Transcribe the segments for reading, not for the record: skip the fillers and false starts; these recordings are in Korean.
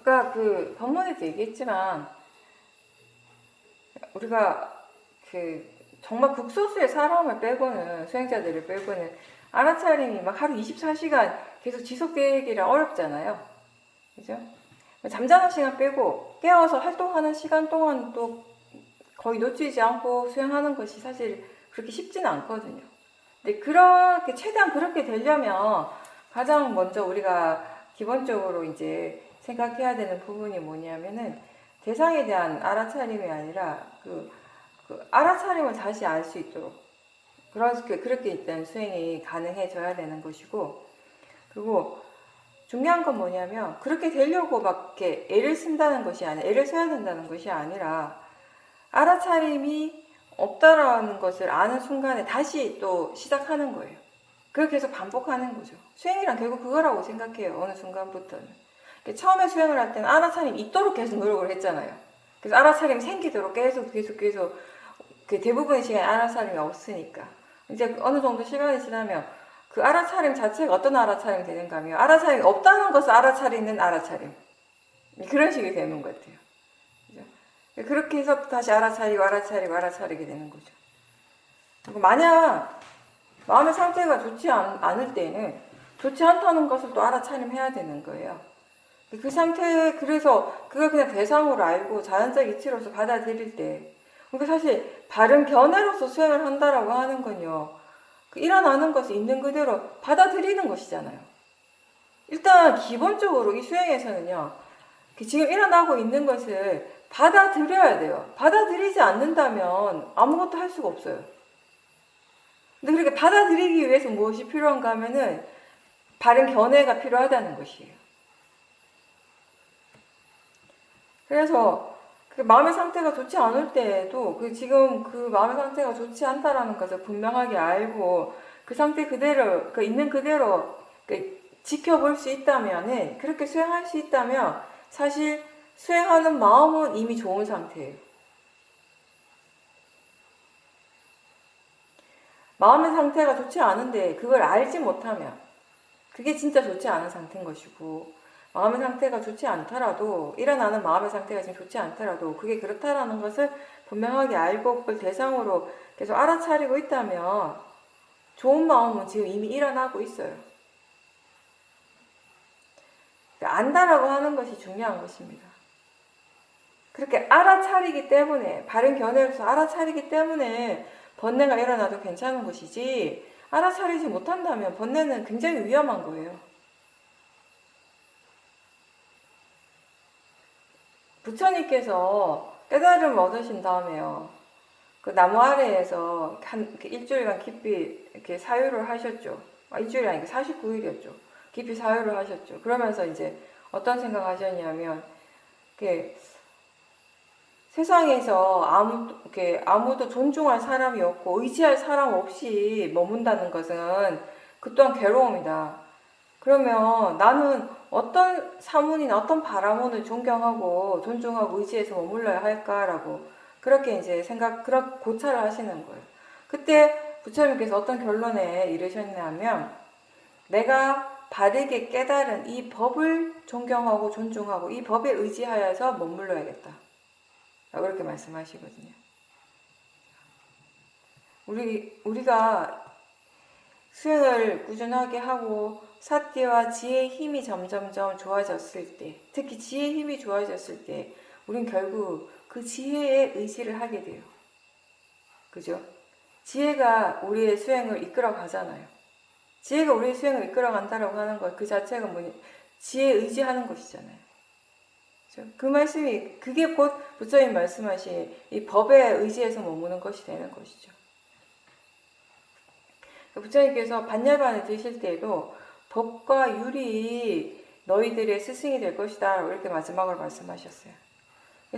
아까 그 본문에도 얘기했지만 우리가 그 정말 극소수의 사람을 빼고는 수행자들을 빼고는 알아차림이 막 하루 24시간 계속 지속되기가 어렵잖아요. 그죠? 잠자는 시간 빼고 깨어서 활동하는 시간 동안 또 거의 놓치지 않고 수행하는 것이 사실 그렇게 쉽지는 않거든요. 근데 그렇게 최대한 그렇게 되려면 가장 먼저 우리가 기본적으로 이제 생각해야 되는 부분이 뭐냐면은 대상에 대한 알아차림이 아니라 그 알아차림을 다시 알 수 있도록 그렇게 일단 수행이 가능해져야 되는 것이고, 그리고 중요한 건 뭐냐면 그렇게 되려고 막 이렇게 애를 쓴다는 것이 아니라 애를 써야 된다는 것이 아니라 알아차림이 없다라는 것을 아는 순간에 다시 또 시작하는 거예요. 그걸 계속 반복하는 거죠. 수행이란 결국 그거라고 생각해요. 어느 순간부터는. 처음에 수행을 할 때는 알아차림이 있도록 계속 노력을 했잖아요. 그래서 알아차림이 생기도록 계속 그 대부분의 시간에 알아차림이 없으니까 이제 어느 정도 시간이 지나면 그 알아차림 자체가 어떤 알아차림이 되는가 하면 알아차림이 없다는 것을 알아차리는 알아차림, 그런 식이 되는 것 같아요. 그죠? 그렇게 해서 다시 알아차리게 되는 거죠. 그리고 만약 마음의 상태가 좋지 않을 때는 좋지 않다는 것을 또 알아차림해야 되는 거예요. 그 상태, 그래서 그걸 그냥 대상으로 알고 자연적 이치로서 받아들일 때, 그러니까 사실 바른 견해로서 수행을 한다라고 하는 건요, 일어나는 것을 있는 그대로 받아들이는 것이잖아요. 일단 기본적으로 이 수행에서는요, 지금 일어나고 있는 것을 받아들여야 돼요. 받아들이지 않는다면 아무것도 할 수가 없어요. 근데 그렇게 받아들이기 위해서 무엇이 필요한가 하면은 바른 견해가 필요하다는 것이에요. 그래서 그 마음의 상태가 좋지 않을 때에도 지금 그 마음의 상태가 좋지 않다라는 것을 분명하게 알고 그 상태 그대로, 있는 그대로 지켜볼 수 있다면은, 그렇게 수행할 수 있다면 사실 수행하는 마음은 이미 좋은 상태예요. 마음의 상태가 좋지 않은데 그걸 알지 못하면 그게 진짜 좋지 않은 상태인 것이고, 마음의 상태가 좋지 않더라도, 일어나는 마음의 상태가 지금 좋지 않더라도 그게 그렇다라는 것을 분명하게 알고 그걸 대상으로 계속 알아차리고 있다면 좋은 마음은 지금 이미 일어나고 있어요. 안다라고 하는 것이 중요한 것입니다. 그렇게 알아차리기 때문에, 바른 견해로서 알아차리기 때문에 번뇌가 일어나도 괜찮은 것이지, 알아차리지 못한다면 번뇌는 굉장히 위험한 거예요. 부처님께서 깨달음을 얻으신 다음에요, 그 나무 아래에서 일주일간 깊이 이렇게 사유를 하셨죠. 일주일이 아니고 49일이었죠. 깊이 사유를 하셨죠. 그러면서 이제 어떤 생각 하셨냐면, 세상에서 아무도 존중할 사람이 없고 의지할 사람 없이 머문다는 것은 그 또한 괴로움이다. 그러면 나는 어떤 사문이나 어떤 바라문을 존경하고 존중하고 의지해서 머물러야 할까라고 그렇게 이제 그런 고찰을 하시는 거예요. 그때 부처님께서 어떤 결론에 이르셨냐면, 내가 바르게 깨달은 이 법을 존경하고 존중하고 이 법에 의지하여서 머물러야겠다. 라고 이렇게 말씀하시거든요. 우리가 수행을 꾸준하게 하고 사티와 지혜의 힘이 점점점 좋아졌을 때, 특히 지혜의 힘이 좋아졌을 때 우린 결국 그 지혜에 의지를 하게 돼요. 그죠? 지혜가 우리의 수행을 이끌어 가잖아요. 지혜가 우리의 수행을 이끌어 간다라고 하는 것, 그 자체가 뭐냐, 지혜에 의지하는 것이잖아요. 그죠? 그 말씀이, 그게 곧 부처님 말씀하신 이 법에 의지해서 머무는 것이 되는 것이죠. 부처님께서 반열반을 드실 때에도 법과 율이 너희들의 스승이 될 것이다, 이렇게 마지막으로 말씀하셨어요.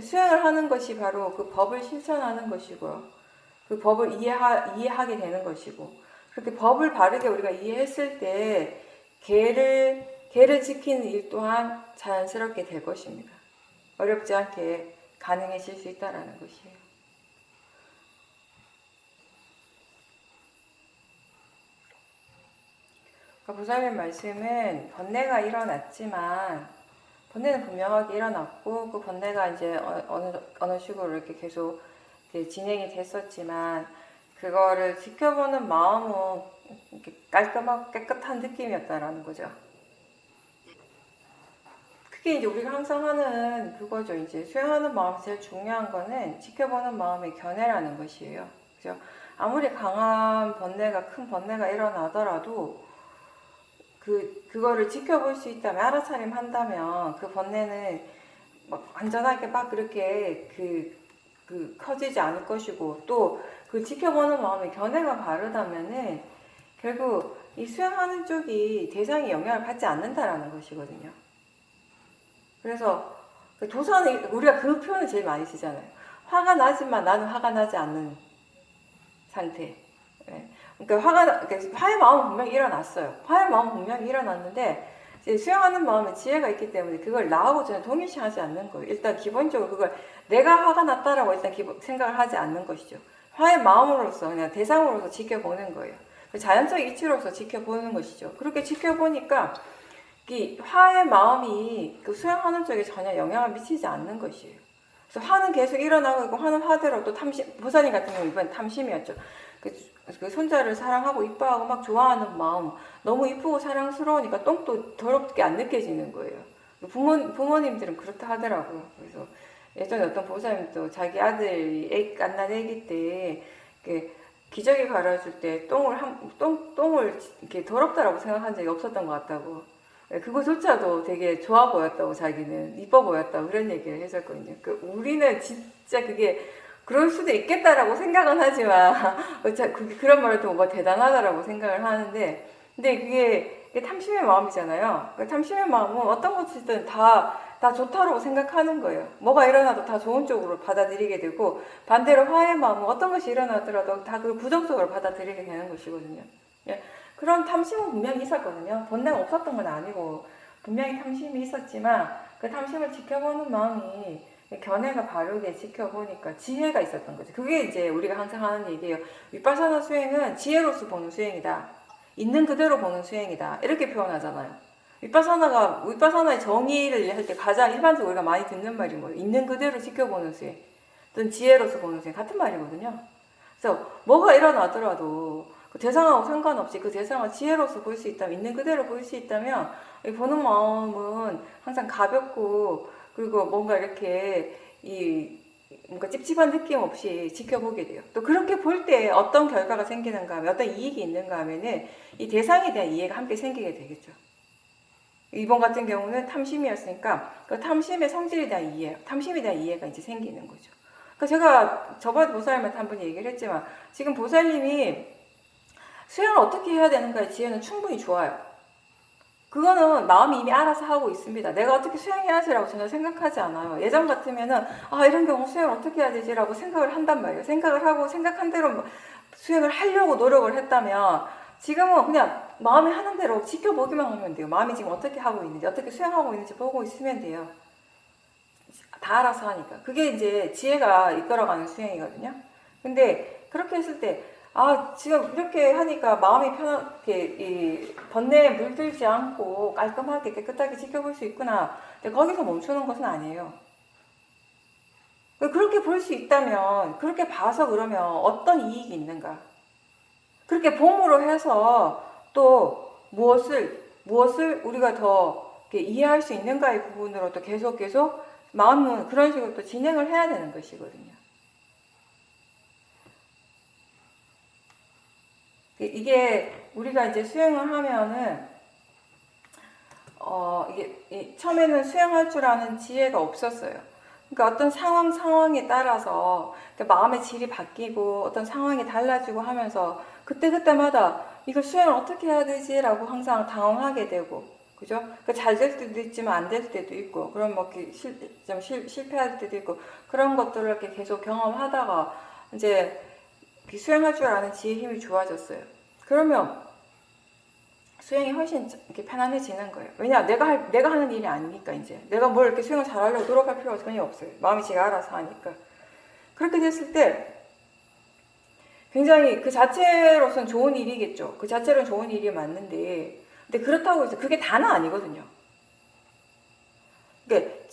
수행을 하는 것이 바로 그 법을 실천하는 것이고요. 그 법을 이해하게 되는 것이고, 그렇게 법을 바르게 우리가 이해했을 때 계를 지키는 일 또한 자연스럽게 될 것입니다. 어렵지 않게 가능해질 수 있다는 것이에요. 부처님 말씀은 번뇌가 일어났지만 번뇌는 분명하게 일어났고, 그 번뇌가 이제 어느 식으로 이렇게 계속 이제 진행이 됐었지만, 그거를 지켜보는 마음은 이렇게 깔끔하고 깨끗한 느낌이었다라는 거죠. 그게 이제 우리가 항상 하는 그거죠. 이제 수행하는 마음에서 제일 중요한 거는 지켜보는 마음의 견해라는 것이에요. 그죠? 아무리 강한 번뇌가, 큰 번뇌가 일어나더라도 그거를 지켜볼 수 있다면, 알아차림 한다면 그 번뇌는 막 완전하게 막 그렇게 커지지 않을 것이고, 또 그 지켜보는 마음의 견해가 바르다면은 결국 이 수행하는 쪽이 대상이 영향을 받지 않는다라는 것이거든요. 그래서 도사는 우리가 그 표현을 제일 많이 쓰잖아요. 화가 나지만 나는 화가 나지 않는 상태. 그러니까 화의 마음은 분명히 일어났어요. 화의 마음은 분명히 일어났는데 이제 수용하는 마음에 지혜가 있기 때문에 그걸 나하고 전혀 동일시하지 않는 거예요. 일단 기본적으로 그걸 내가 화가 났다라고 일단 생각을 하지 않는 것이죠. 화의 마음으로서 그냥 대상으로서 지켜보는 거예요. 자연적 이치로서 지켜보는 것이죠. 그렇게 지켜보니까 이 화의 마음이 그 수행하는 쪽에 전혀 영향을 미치지 않는 것이에요. 그래서 화는 계속 일어나고 있고, 화는 화대로 또 탐심, 보살님 같은 경우 이번 탐심이었죠. 그 손자를 사랑하고 이뻐하고 막 좋아하는 마음, 너무 이쁘고 사랑스러우니까 똥도 더럽게 안 느껴지는 거예요. 부모님들은 그렇다 하더라고요. 그래서 예전에 어떤 보살님도 자기 아들이 갓난 애기 때 기저귀 갈아줄 때 똥을 이렇게 더럽다라고 생각한 적이 없었던 것 같다고. 그거조차도 되게 좋아 보였다고, 자기는 이뻐 보였다고 그런 얘기를 했었거든요. 우리는 진짜 그게 그럴 수도 있겠다라고 생각은 하지만 그런 말을 듣고 뭐 대단하다라고 생각을 하는데, 근데 그게 탐심의 마음이잖아요. 탐심의 마음은 어떤 것이든 다 좋다라고 생각하는 거예요. 뭐가 일어나도 다 좋은 쪽으로 받아들이게 되고, 반대로 화의 마음은 어떤 것이 일어나더라도 다 그걸 부정적으로 받아들이게 되는 것이거든요. 그런 탐심은 분명히 있었거든요. 번뇌가 없었던 건 아니고 분명히 탐심이 있었지만, 그 탐심을 지켜보는 마음이 견해가 바르게 지켜보니까 지혜가 있었던 거죠. 그게 이제 우리가 항상 하는 얘기예요. 위파사나 수행은 지혜로서 보는 수행이다. 있는 그대로 보는 수행이다. 이렇게 표현하잖아요. 위파사나의 정의를 할 때 가장 일반적으로 우리가 많이 듣는 말이 뭐예요? 있는 그대로 지켜보는 수행. 또는 지혜로서 보는 수행. 같은 말이거든요. 그래서 뭐가 일어나더라도 그 대상하고 상관없이 그 대상을 지혜로서 볼 수 있다면, 있는 그대로 볼 수 있다면, 보는 마음은 항상 가볍고, 그리고 뭔가 이렇게 뭔가 찝찝한 느낌 없이 지켜보게 돼요. 또 그렇게 볼 때 어떤 결과가 생기는가 하면, 어떤 이익이 있는가 하면은 이 대상에 대한 이해가 함께 생기게 되겠죠. 이번 같은 경우는 탐심이었으니까 그 탐심의 성질에 대한 이해, 탐심에 대한 이해가 이제 생기는 거죠. 그러니까 제가 저번에 보살님한테 한번 얘기를 했지만, 지금 보살님이 수행을 어떻게 해야 되는가의 지혜는 충분히 좋아요. 그거는 마음이 이미 알아서 하고 있습니다. 내가 어떻게 수행해야지라고 전혀 생각하지 않아요. 예전 같으면은 이런 경우 수행을 어떻게 해야 되지라고 생각을 한단 말이에요. 생각을 하고 생각한 대로 수행을 하려고 노력을 했다면, 지금은 그냥 마음이 하는 대로 지켜보기만 하면 돼요. 마음이 지금 어떻게 하고 있는지, 어떻게 수행하고 있는지 보고 있으면 돼요. 다 알아서 하니까. 그게 이제 지혜가 이끌어가는 수행이거든요. 근데 그렇게 했을 때 지금 이렇게 하니까 마음이 편하게, 이 번뇌에 물들지 않고 깔끔하게 깨끗하게 지켜볼 수 있구나. 근데 거기서 멈추는 것은 아니에요. 그렇게 볼 수 있다면, 그렇게 봐서 그러면 어떤 이익이 있는가? 그렇게 봄으로 해서 또 무엇을 우리가 더 이해할 수 있는가의 부분으로 또 계속 마음은 그런 식으로 또 진행을 해야 되는 것이거든요. 이게 우리가 이제 수행을 하면은 이게 처음에는 수행할 줄 아는 지혜가 없었어요. 그러니까 어떤 상황에 따라서 마음의 질이 바뀌고 어떤 상황이 달라지고 하면서 그때마다 이걸 수행을 어떻게 해야 되지라고 항상 당황하게 되고, 그죠? 그러니까 잘 될 때도 있지만 안 될 때도 있고, 그럼 좀 실패할 때도 있고, 그런 것들을 이렇게 계속 경험하다가 이제 수행할 줄 아는 지혜의 힘이 좋아졌어요. 그러면 수행이 훨씬 이렇게 편안해지는 거예요. 왜냐, 내가 하는 일이 아니니까. 이제 내가 뭘 이렇게 수행을 잘하려고 노력할 필요가 전혀 없어요. 마음이 제가 알아서 하니까. 그렇게 됐을 때 굉장히 그 자체로서는 좋은 일이겠죠. 그 자체로는 좋은 일이 맞는데, 근데 그렇다고 해서 그게 다는 아니거든요.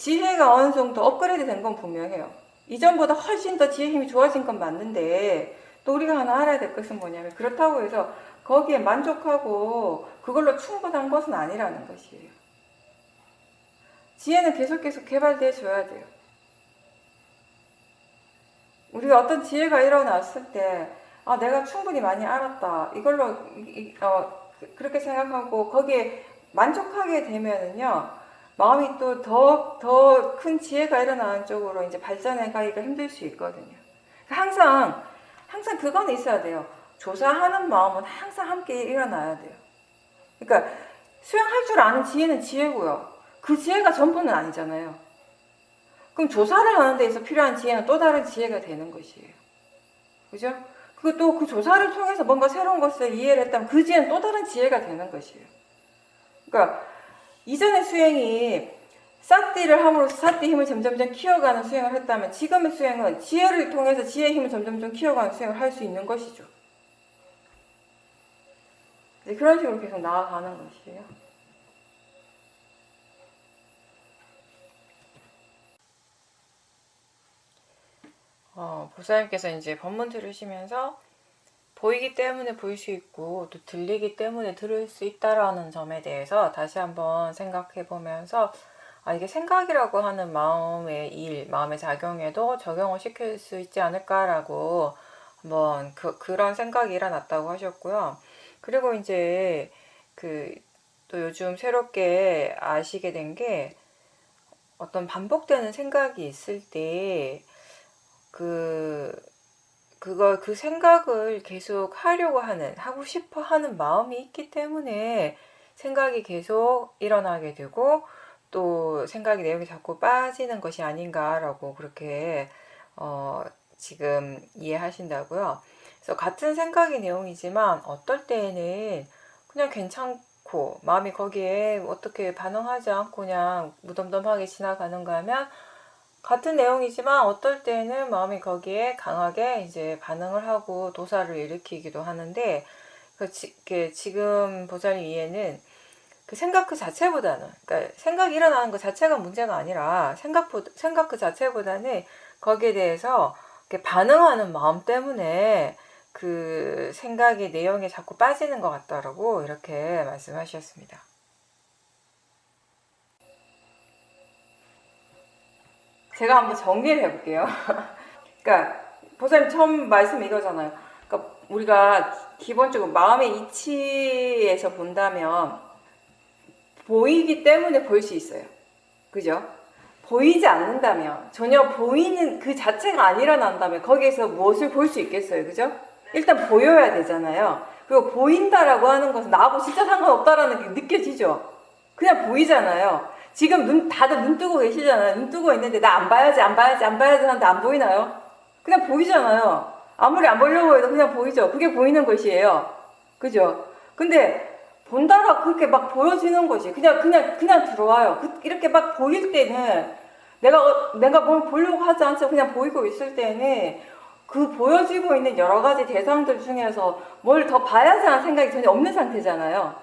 지혜가 어느 정도 업그레이드 된 건 분명해요. 이전보다 훨씬 더 지혜 힘이 좋아진 건 맞는데, 또 우리가 하나 알아야 될 것은 뭐냐면, 그렇다고 해서 거기에 만족하고 그걸로 충분한 것은 아니라는 것이에요. 지혜는 계속 개발돼 줘야 돼요. 우리가 어떤 지혜가 일어났을 때, 아, 내가 충분히 많이 알았다. 이걸로, 그렇게 생각하고 거기에 만족하게 되면은요, 마음이 또 더 큰 지혜가 일어나는 쪽으로 이제 발전해 가기가 힘들 수 있거든요. 항상 그건 있어야 돼요. 조사하는 마음은 항상 함께 일어나야 돼요. 그러니까 수행할 줄 아는 지혜는 지혜고요. 그 지혜가 전부는 아니잖아요. 그럼 조사를 하는 데 있어 필요한 지혜는 또 다른 지혜가 되는 것이에요. 그죠? 그리고 그 조사를 통해서 뭔가 새로운 것을 이해를 했다면 그 지혜는 또 다른 지혜가 되는 것이에요. 그러니까 이전의 수행이 사띠를 함으로써 사띠 힘을 점점점 키워가는 수행을 했다면 지금의 수행은 지혜를 통해서 지혜의 힘을 점점점 키워가는 수행을 할 수 있는 것이죠. 그런 식으로 계속 나아가는 것이에요. 보살님께서 이제 법문 들으시면서 보이기 때문에 보일 수 있고 또 들리기 때문에 들을 수 있다라는 점에 대해서 다시 한번 생각해 보면서 이게 생각이라고 하는 마음의 작용에도 적용을 시킬 수 있지 않을까라고 한번 그런 생각이 일어났다고 하셨고요. 그리고 이제 또 요즘 새롭게 아시게 된 게 어떤 반복되는 생각이 있을 때 그 생각을 계속 하고 싶어 하는 마음이 있기 때문에 생각이 계속 일어나게 되고 또 생각의 내용이 자꾸 빠지는 것이 아닌가라고 그렇게 지금 이해하신다고요. 그래서 같은 생각의 내용이지만 어떨 때에는 그냥 괜찮고 마음이 거기에 어떻게 반응하지 않고 그냥 무덤덤하게 지나가는가 하면 같은 내용이지만 어떨 때는 마음이 거기에 강하게 이제 반응을 하고 도사를 일으키기도 하는데 지금 보살님 이해는 그 생각 그 자체보다는 그러니까 생각이 일어나는 것 자체가 문제가 아니라 생각 그 자체보다는 거기에 대해서 반응하는 마음 때문에 그 생각의 내용에 자꾸 빠지는 것 같다라고 이렇게 말씀하셨습니다. 제가 한번 정리를 해볼게요. 그러니까 보살님 처음 말씀 이거잖아요. 그러니까 우리가 기본적으로 마음의 이치에서 본다면 보이기 때문에 볼 수 있어요. 그죠? 보이지 않는다면 전혀 보이는 그 자체가 안 일어난다면 거기에서 무엇을 볼 수 있겠어요. 그죠? 일단 보여야 되잖아요. 그리고 보인다라고 하는 것은 나하고 진짜 상관없다라는 게 느껴지죠? 그냥 보이잖아요. 지금 다들 눈 뜨고 계시잖아요. 눈 뜨고 있는데 나 안 봐야지 하는데 안 보이나요? 그냥 보이잖아요. 아무리 안 보려고 해도 그냥 보이죠. 그게 보이는 것이에요. 그죠? 근데 본다라 그렇게 막 보여지는 것이 그냥 들어와요. 이렇게 막 보일 때는 내가 뭘 보려고 하지 않죠. 그냥 보이고 있을 때는 그 보여지고 있는 여러 가지 대상들 중에서 뭘 더 봐야지 하는 생각이 전혀 없는 상태잖아요.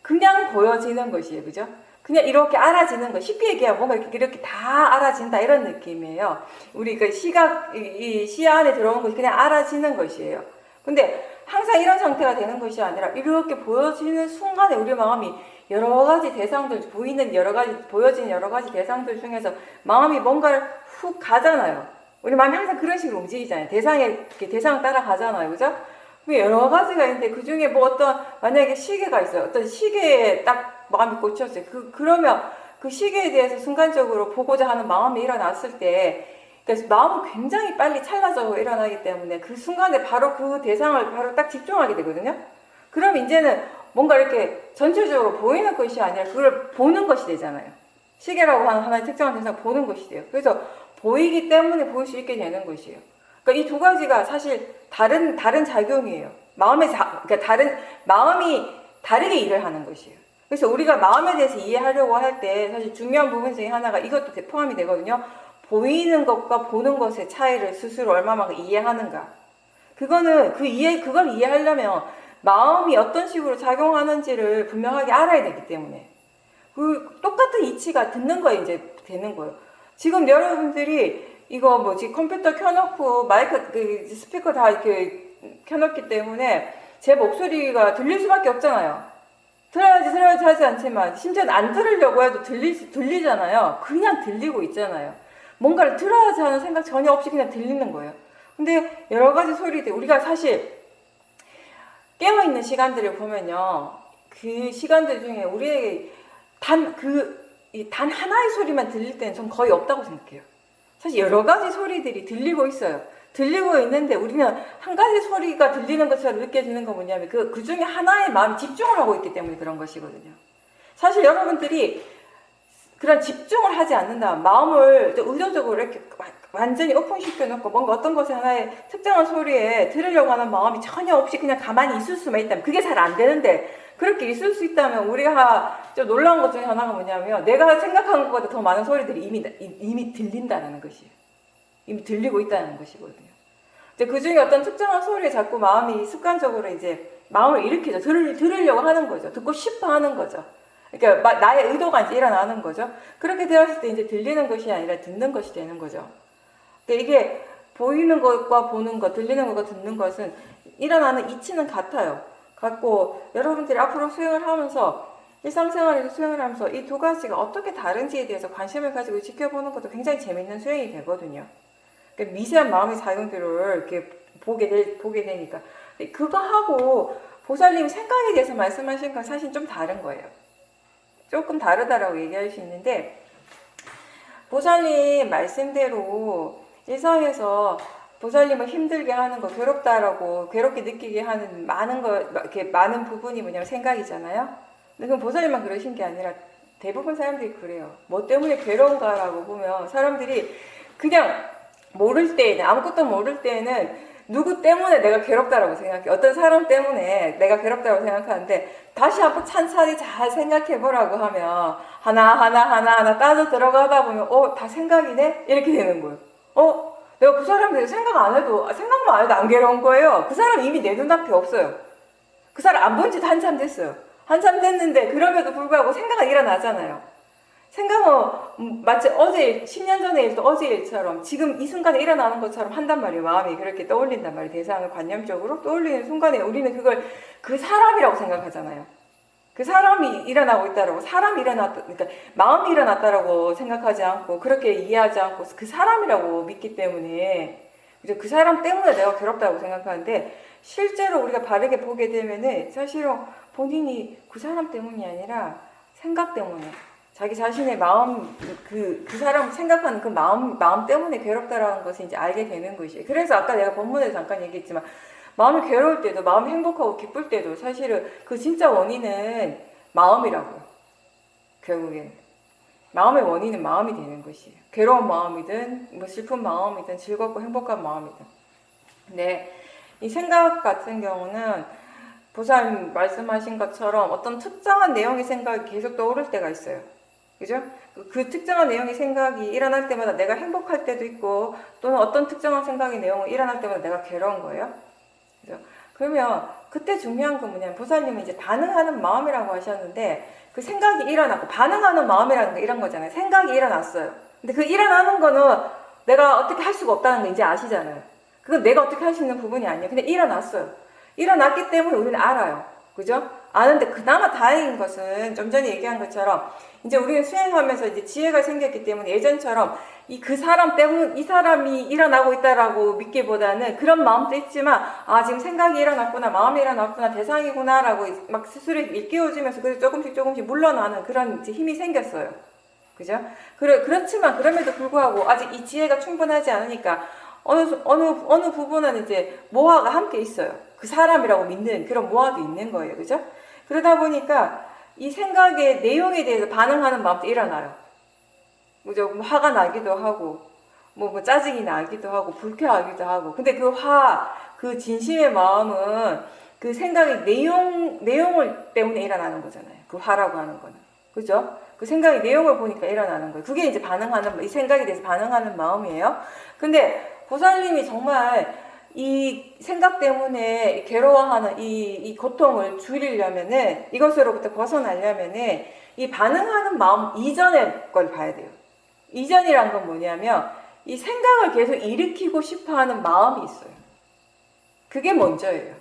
그냥 보여지는 것이에요. 그죠? 그냥 이렇게 알아지는 거. 쉽게 얘기하면 뭔가 이렇게 다 알아진다 이런 느낌이에요. 우리 그 이 시야 안에 들어오는 것이 그냥 알아지는 것이에요. 근데 항상 이런 상태가 되는 것이 아니라 이렇게 보여지는 순간에 우리 마음이 여러 가지 대상들, 보여지는 여러 가지 대상들 중에서 마음이 뭔가를 훅 가잖아요. 우리 마음이 항상 그런 식으로 움직이잖아요. 대상을 따라가잖아요. 그죠? 여러 가지가 있는데 그 중에 만약에 시계가 있어요. 어떤 시계에 딱 마음이 꽂혔어요. 그러면 그 시계에 대해서 순간적으로 보고자 하는 마음이 일어났을 때, 그래서 마음은 굉장히 빨리 찰나적으로 일어나기 때문에 그 순간에 바로 그 대상을 바로 딱 집중하게 되거든요. 그럼 이제는 뭔가 이렇게 전체적으로 보이는 것이 아니라 그걸 보는 것이 되잖아요. 시계라고 하는 하나의 특정한 대상을 보는 것이 돼요. 그래서 보이기 때문에 볼 수 있게 되는 것이에요. 그러니까 이 두 가지가 사실 다른 작용이에요. 그러니까 마음이 다르게 일을 하는 것이에요. 그래서 우리가 마음에 대해서 이해하려고 할 때 사실 중요한 부분 중에 하나가 이것도 포함이 되거든요. 보이는 것과 보는 것의 차이를 스스로 얼마만큼 이해하는가. 그걸 이해하려면 마음이 어떤 식으로 작용하는지를 분명하게 알아야 되기 때문에. 그 똑같은 이치가 듣는 거에 이제 되는 거예요. 지금 여러분들이 이거 뭐지 컴퓨터 켜놓고 마이크 그 스피커 다 이렇게 켜놓기 때문에 제 목소리가 들릴 수밖에 없잖아요. 들어야지 하지 않지만 심지어 안 들으려고 해도 들리잖아요. 그냥 들리고 있잖아요. 뭔가를 들어야지 하는 생각 전혀 없이 그냥 들리는 거예요. 근데 여러 가지 소리들 우리가 사실 깨어있는 시간들을 보면요. 그 시간들 중에 우리에게 단 하나의 소리만 들릴 때는 전 거의 없다고 생각해요. 사실 여러 가지 소리들이 들리고 있어요. 들리고 있는데 우리는 한 가지 소리가 들리는 것처럼 느껴지는 건 뭐냐면 그 중에 하나의 마음이 집중을 하고 있기 때문에 그런 것이거든요. 사실 여러분들이 그런 집중을 하지 않는다면 마음을 의도적으로 이렇게 완전히 오픈시켜 놓고 뭔가 어떤 것에 하나의 특정한 소리에 들으려고 하는 마음이 전혀 없이 그냥 가만히 있을 수만 있다면 그게 잘 안 되는데 그렇게 있을 수 있다면 우리가 좀 놀라운 것 중에 하나가 뭐냐면 내가 생각한 것보다 더 많은 소리들이 이미 들린다는 것이에요. 이미 들리고 있다는 것이거든요. 이제 그 중에 어떤 특정한 소리에 자꾸 마음이 습관적으로 이제 마음을 일으키죠. 들으려고 하는 거죠. 듣고 싶어 하는 거죠. 그러니까 나의 의도가 이제 일어나는 거죠. 그렇게 되었을 때 이제 들리는 것이 아니라 듣는 것이 되는 거죠. 그러니까 이게 보이는 것과 보는 것, 들리는 것과 듣는 것은 일어나는 이치는 같고 여러분들이 앞으로 수행을 하면서 일상생활에서 수행을 하면서 이 두 가지가 어떻게 다른지에 대해서 관심을 가지고 지켜보는 것도 굉장히 재밌는 수행이 되거든요. 그러니까 미세한 마음의 작용들을 이렇게 보게 되니까 그거 하고 보살님 생각에 대해서 말씀하신 건 사실 좀 다른 거예요. 조금 다르다라고 얘기할 수 있는데 보살님 말씀대로 일상에서 보살님을 힘들게 하는 거, 괴롭게 느끼게 하는 많은 부분이 뭐냐면 생각이잖아요. 근데 그건 보살님만 그러신 게 아니라 대부분 사람들이 그래요. 뭐 때문에 괴로운가라고 보면 사람들이 그냥 모를 때에는, 아무것도 모를 때에는 누구 때문에 내가 괴롭다라고 생각해. 어떤 사람 때문에 내가 괴롭다고 생각하는데 다시 한번 찬찬히 잘 생각해 보라고 하면 하나 따져 들어가다 보면 다 생각이네? 이렇게 되는 거예요. 내가 그 사람에 대해서 생각만 안 해도 안 괴로운 거예요. 그 사람 이미 내 눈앞에 없어요. 그 사람 안 본 지도 한참 됐어요. 한참 됐는데 그럼에도 불구하고 생각은 일어나잖아요. 생각은 마치 10년 전의 일도 어제 일처럼 지금 이 순간에 일어나는 것처럼 한단 말이에요. 마음이 그렇게 떠올린단 말이에요. 대상을 관념적으로 떠올리는 순간에 우리는 그걸 그 사람이라고 생각하잖아요. 그 사람이 일어나고 있다라고, 그러니까 마음이 일어났다라고 생각하지 않고 그렇게 이해하지 않고 그 사람이라고 믿기 때문에 이제 그 사람 때문에 내가 괴롭다고 생각하는데 실제로 우리가 바르게 보게 되면은 사실은 본인이 그 사람 때문이 아니라 생각 때문에 자기 자신의 마음, 그 사람 생각하는 그 마음 때문에 괴롭다라는 것을 이제 알게 되는 것이에요. 그래서 아까 내가 본문에서 잠깐 얘기했지만 마음이 괴로울 때도, 마음이 행복하고 기쁠 때도 사실은 그 진짜 원인은 마음이라고요. 결국엔. 마음의 원인은 마음이 되는 것이에요. 괴로운 마음이든, 뭐 슬픈 마음이든, 즐겁고 행복한 마음이든. 근데 이 생각 같은 경우는 보살님 말씀하신 것처럼 어떤 특정한 내용의 생각이 계속 떠오를 때가 있어요. 그죠? 그 특정한 내용의 생각이 일어날 때마다 내가 행복할 때도 있고 또는 어떤 특정한 생각의 내용이 일어날 때마다 내가 괴로운 거예요. 그죠? 그러면 그때 중요한 건 뭐냐면 보살님은 이제 반응하는 마음이라고 하셨는데 그 생각이 일어났고 반응하는 마음이라는 거 이런 거잖아요. 생각이 일어났어요. 근데 그 일어나는 거는 내가 어떻게 할 수가 없다는 거 이제 아시잖아요. 그건 내가 어떻게 할 수 있는 부분이 아니에요. 근데 일어났어요. 일어났기 때문에 우리는 알아요. 그죠? 아는데 그나마 다행인 것은 좀 전에 얘기한 것처럼 이제 우리는 수행하면서 이제 지혜가 생겼기 때문에 예전처럼 그 사람 때문에 이 사람이 일어나고 있다라고 믿기보다는 그런 마음도 있지만 지금 생각이 일어났구나, 마음이 일어났구나, 대상이구나라고 막 스스로 일깨워주면서 그래서 조금씩 물러나는 그런 이제 힘이 생겼어요. 그죠? 그렇지만 그럼에도 불구하고 아직 이 지혜가 충분하지 않으니까 어느 부분은 이제 모화가 함께 있어요. 그 사람이라고 믿는 그런 모화도 있는 거예요. 그죠? 그러다 보니까 이 생각의 내용에 대해서 반응하는 마음도 일어나요. 그죠? 뭐 화가 나기도 하고, 뭐 짜증이 나기도 하고, 불쾌하기도 하고. 근데 그 진심의 마음은 그 생각의 내용을 때문에 일어나는 거잖아요. 그 화라고 하는 거는. 그죠? 그 생각의 내용을 보니까 일어나는 거예요. 그게 이제 이 생각에 대해서 반응하는 마음이에요. 근데 보살님이 정말 이 생각 때문에 괴로워하는 이 고통을 줄이려면은, 이것으로부터 벗어나려면은, 이 반응하는 마음 이전의 걸 봐야 돼요. 이전이란 건 뭐냐면, 이 생각을 계속 일으키고 싶어 하는 마음이 있어요. 그게 먼저예요.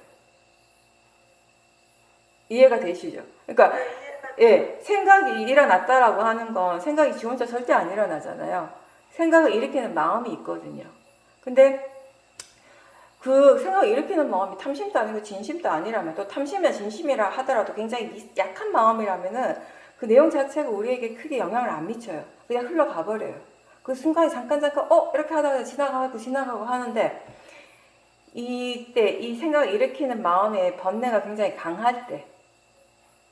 이해가 되시죠? 그러니까, 예, 생각이 일어났다라고 하는 건 생각이 지 혼자 절대 안 일어나잖아요. 생각을 일으키는 마음이 있거든요. 근데 그 생각을 일으키는 마음이 탐심도 아니고 진심도 아니라면, 또 탐심이나 진심이라 하더라도 굉장히 약한 마음이라면은 그 내용 자체가 우리에게 크게 영향을 안 미쳐요. 그냥 흘러가 버려요. 그 순간에 잠깐 이렇게 하다가 지나가고 하는데, 이때 이 생각을 일으키는 마음의 번뇌가 굉장히 강할 때,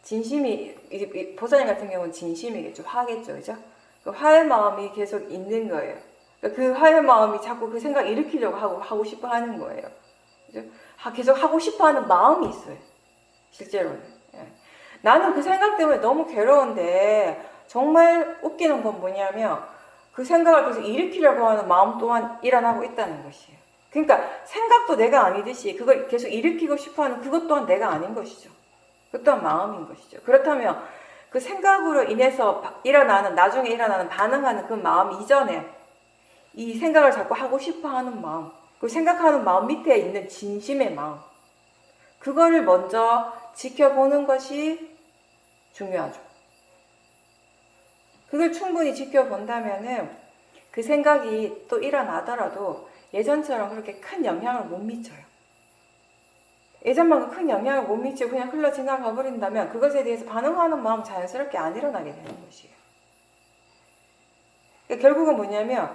진심이, 이제 보살님 같은 경우는 진심이겠죠. 화겠죠. 그죠? 그 화의 마음이 계속 있는 거예요. 그 화의 마음이 자꾸 그 생각 일으키려고 하고 싶어 하는 거예요. 그죠? 계속 하고 싶어 하는 마음이 있어요. 실제로는. 예. 나는 그 생각 때문에 너무 괴로운데, 정말 웃기는 건 뭐냐면, 그 생각을 계속 일으키려고 하는 마음 또한 일어나고 있다는 것이에요. 그러니까 생각도 내가 아니듯이 그걸 계속 일으키고 싶어 하는 그것 또한 내가 아닌 것이죠. 그것 또한 마음인 것이죠. 그렇다면 그 생각으로 인해서 나중에 일어나는 반응하는 그 마음 이전에 이 생각을 자꾸 하고 싶어 하는 마음, 그 생각하는 마음 밑에 있는 진심의 마음, 그거를 먼저 지켜보는 것이 중요하죠. 그걸 충분히 지켜본다면은 그 생각이 또 일어나더라도 예전처럼 그렇게 큰 영향을 못 미쳐요. 예전만큼 큰 영향을 못 미치고 그냥 흘러 지나가 버린다면 그것에 대해서 반응하는 마음 자연스럽게 안 일어나게 되는 것이에요. 그러니까 결국은 뭐냐면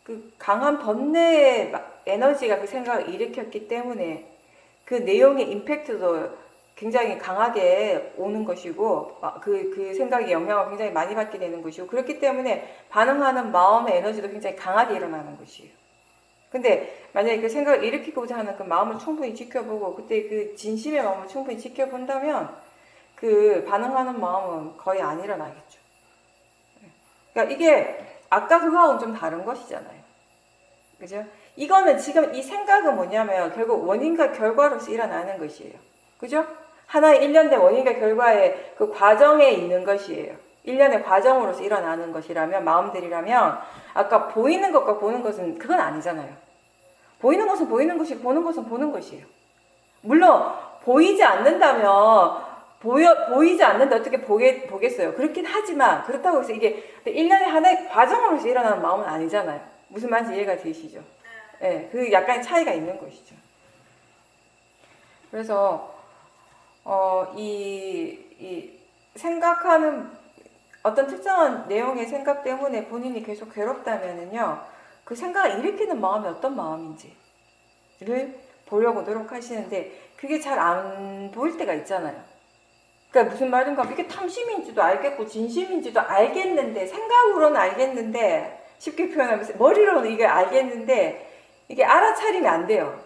그 강한 번뇌의 에너지가 그 생각을 일으켰기 때문에 그 내용의 임팩트도 굉장히 강하게 오는 것이고 그 생각의 영향을 굉장히 많이 받게 되는 것이고, 그렇기 때문에 반응하는 마음의 에너지도 굉장히 강하게 일어나는 것이에요. 근데 만약에 그 생각을 일으키고자 하는 그 마음을 충분히 지켜보고 그때 그 진심의 마음을 충분히 지켜본다면 그 반응하는 마음은 거의 안 일어나겠죠. 그러니까 이게 아까 그거하고는 좀 다른 것이잖아요. 그죠? 이거는 지금 이 생각은 뭐냐면 결국 원인과 결과로서 일어나는 것이에요. 그죠? 하나의 일련된 원인과 결과의 그 과정에 있는 것이에요. 일련의 과정으로서 일어나는 것이라면, 마음들이라면, 아까 보이는 것과 보는 것은 그건 아니잖아요. 보이는 것은 보이는 것이고, 보는 것은 보는 것이에요. 물론, 보이지 않는다면, 보이지 않는데 어떻게 보겠어요. 그렇긴 하지만, 그렇다고 해서 이게 일련의 하나의 과정으로서 일어나는 마음은 아니잖아요. 무슨 말인지 이해가 되시죠? 예, 그 약간의 차이가 있는 것이죠. 그래서, 이 생각하는 어떤 특정한 내용의 생각 때문에 본인이 계속 괴롭다면은요, 그 생각을 일으키는 마음이 어떤 마음인지를 보려고 노력하시는데, 그게 잘 안 보일 때가 있잖아요. 그러니까 무슨 말인가, 이게 탐심인지도 알겠고, 진심인지도 알겠는데, 생각으로는 알겠는데, 쉽게 표현하면, 머리로는 이게 알겠는데, 이게 알아차리면 안 돼요.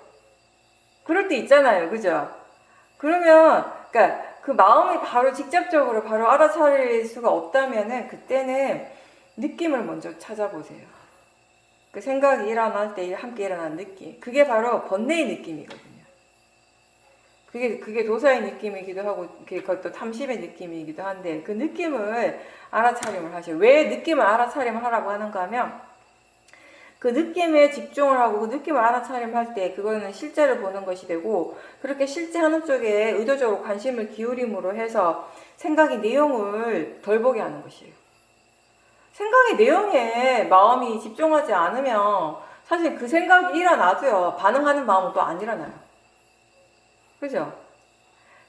그럴 때 있잖아요. 그죠? 그러면, 그러니까 그 마음이 바로 직접적으로 바로 알아차릴 수가 없다면은 그때는 느낌을 먼저 찾아보세요. 그 생각이 일어날 때 함께 일어나는 느낌. 그게 바로 번뇌의 느낌이거든요. 그게 도사의 느낌이기도 하고, 그것도 탐심의 느낌이기도 한데, 그 느낌을 알아차림을 하셔요. 왜 느낌을 알아차림을 하라고 하는가 하면, 그 느낌에 집중을 하고 그 느낌을 알아차림할 때 그거는 실제를 보는 것이 되고, 그렇게 실제 하는 쪽에 의도적으로 관심을 기울임으로 해서 생각의 내용을 덜 보게 하는 것이에요. 생각의 내용에 마음이 집중하지 않으면 사실 그 생각이 일어나도요, 반응하는 마음은 또 안 일어나요. 그죠?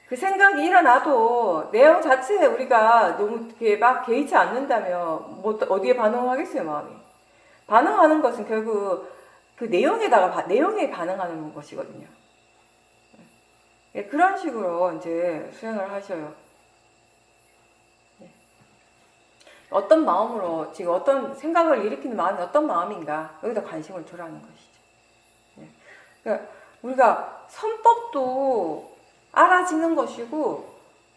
그 생각이 일어나도 내용 자체에 우리가 너무 막 개의치 않는다면 뭐 어디에 반응하겠어요, 마음이. 반응하는 것은 결국 그 내용에 반응하는 것이거든요. 예, 그런 식으로 이제 수행을 하셔요. 예. 어떤 마음으로, 지금 어떤 생각을 일으키는 마음이 어떤 마음인가, 여기다 관심을 두라는 것이죠. 예. 그러니까 우리가 선법도 알아지는 것이고,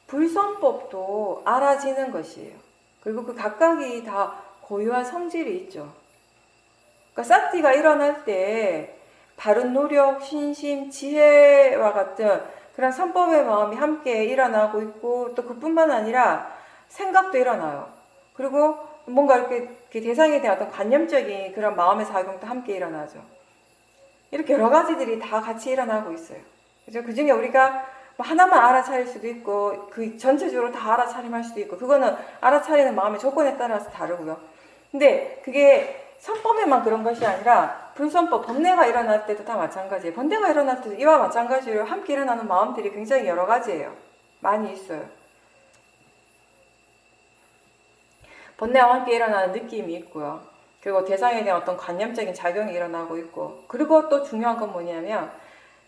불선법도 알아지는 것이에요. 그리고 그 각각이 다 고유한 성질이 있죠. 그러니까 싹지가 일어날 때 바른 노력, 신심, 지혜와 같은 그런 선법의 마음이 함께 일어나고 있고, 또 그뿐만 아니라 생각도 일어나요. 그리고 뭔가 이렇게 대상에 대한 어떤 관념적인 그런 마음의 작용도 함께 일어나죠. 이렇게 여러 가지들이 다 같이 일어나고 있어요. 그죠? 그 중에 우리가 뭐 하나만 알아차릴 수도 있고, 그 전체적으로 다 알아차림할 수도 있고, 그거는 알아차리는 마음의 조건에 따라서 다르고요. 근데 그게 선법에만 그런 것이 아니라 불선법, 번뇌가 일어날 때도 다 마찬가지예요. 번뇌가 일어날 때도 이와 마찬가지로 함께 일어나는 마음들이 굉장히 여러 가지예요. 많이 있어요. 번뇌와 함께 일어나는 느낌이 있고요. 그리고 대상에 대한 어떤 관념적인 작용이 일어나고 있고, 그리고 또 중요한 건 뭐냐면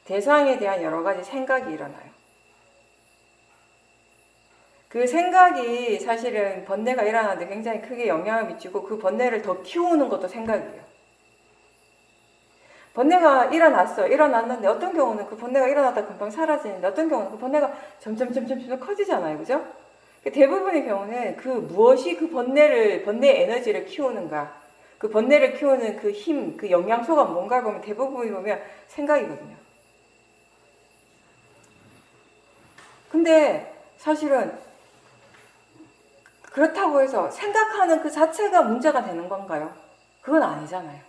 대상에 대한 여러 가지 생각이 일어나요. 그 생각이 사실은 번뇌가 일어나는데 굉장히 크게 영향을 미치고, 그 번뇌를 더 키우는 것도 생각이에요. 번뇌가 일어났는데 어떤 경우는 그 번뇌가 일어났다 금방 사라지는데, 어떤 경우는 그 번뇌가 점점 커지잖아요. 그죠? 대부분의 경우는 그 무엇이 그 번뇌 에너지를 키우는가, 그 번뇌를 키우는 그 힘, 그 영양소가 뭔가를 보면 대부분이 보면 생각이거든요. 근데 사실은 그렇다고 해서 생각하는 그 자체가 문제가 되는 건가요? 그건 아니잖아요.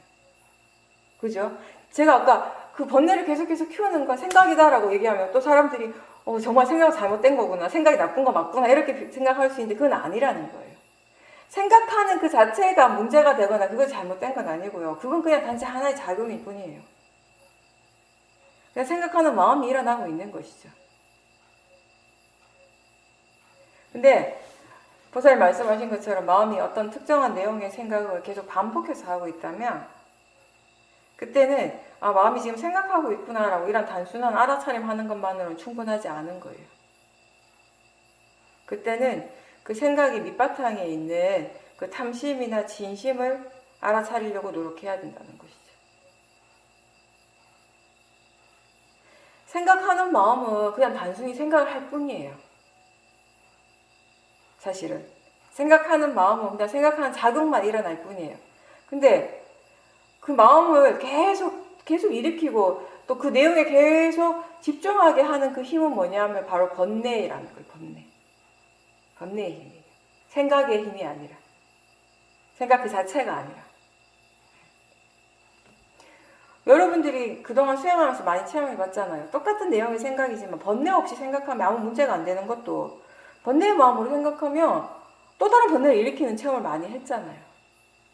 그죠? 제가 아까 그 번뇌를 계속해서 키우는 건 생각이다라고 얘기하면 또 사람들이 정말 생각 잘못된 거구나, 생각이 나쁜 거 맞구나, 이렇게 생각할 수 있는데 그건 아니라는 거예요. 생각하는 그 자체가 문제가 되거나 그거 잘못된 건 아니고요. 그건 그냥 단지 하나의 작용일 뿐이에요. 그냥 생각하는 마음이 일어나고 있는 것이죠. 근데 보살님 말씀하신 것처럼 마음이 어떤 특정한 내용의 생각을 계속 반복해서 하고 있다면, 그때는 마음이 지금 생각하고 있구나라고 이런 단순한 알아차림 하는 것만으로는 충분하지 않은 거예요. 그때는 그 생각이 밑바탕에 있는 그 탐심이나 진심을 알아차리려고 노력해야 된다는 것이죠. 생각하는 마음은 그냥 단순히 생각을 할 뿐이에요. 사실은 생각하는 마음은 그냥 생각하는 자극만 일어날 뿐이에요. 근데 그 마음을 계속 일으키고 또 그 내용에 계속 집중하게 하는 그 힘은 뭐냐면 바로 번뇌라는 거예요. 번뇌의 힘이에요. 생각의 힘이 아니라, 생각 그 자체가 아니라. 여러분들이 그동안 수행하면서 많이 체험해봤잖아요. 똑같은 내용의 생각이지만 번뇌 없이 생각하면 아무 문제가 안 되는 것도, 번뇌의 마음으로 생각하면 또 다른 번뇌를 일으키는 체험을 많이 했잖아요.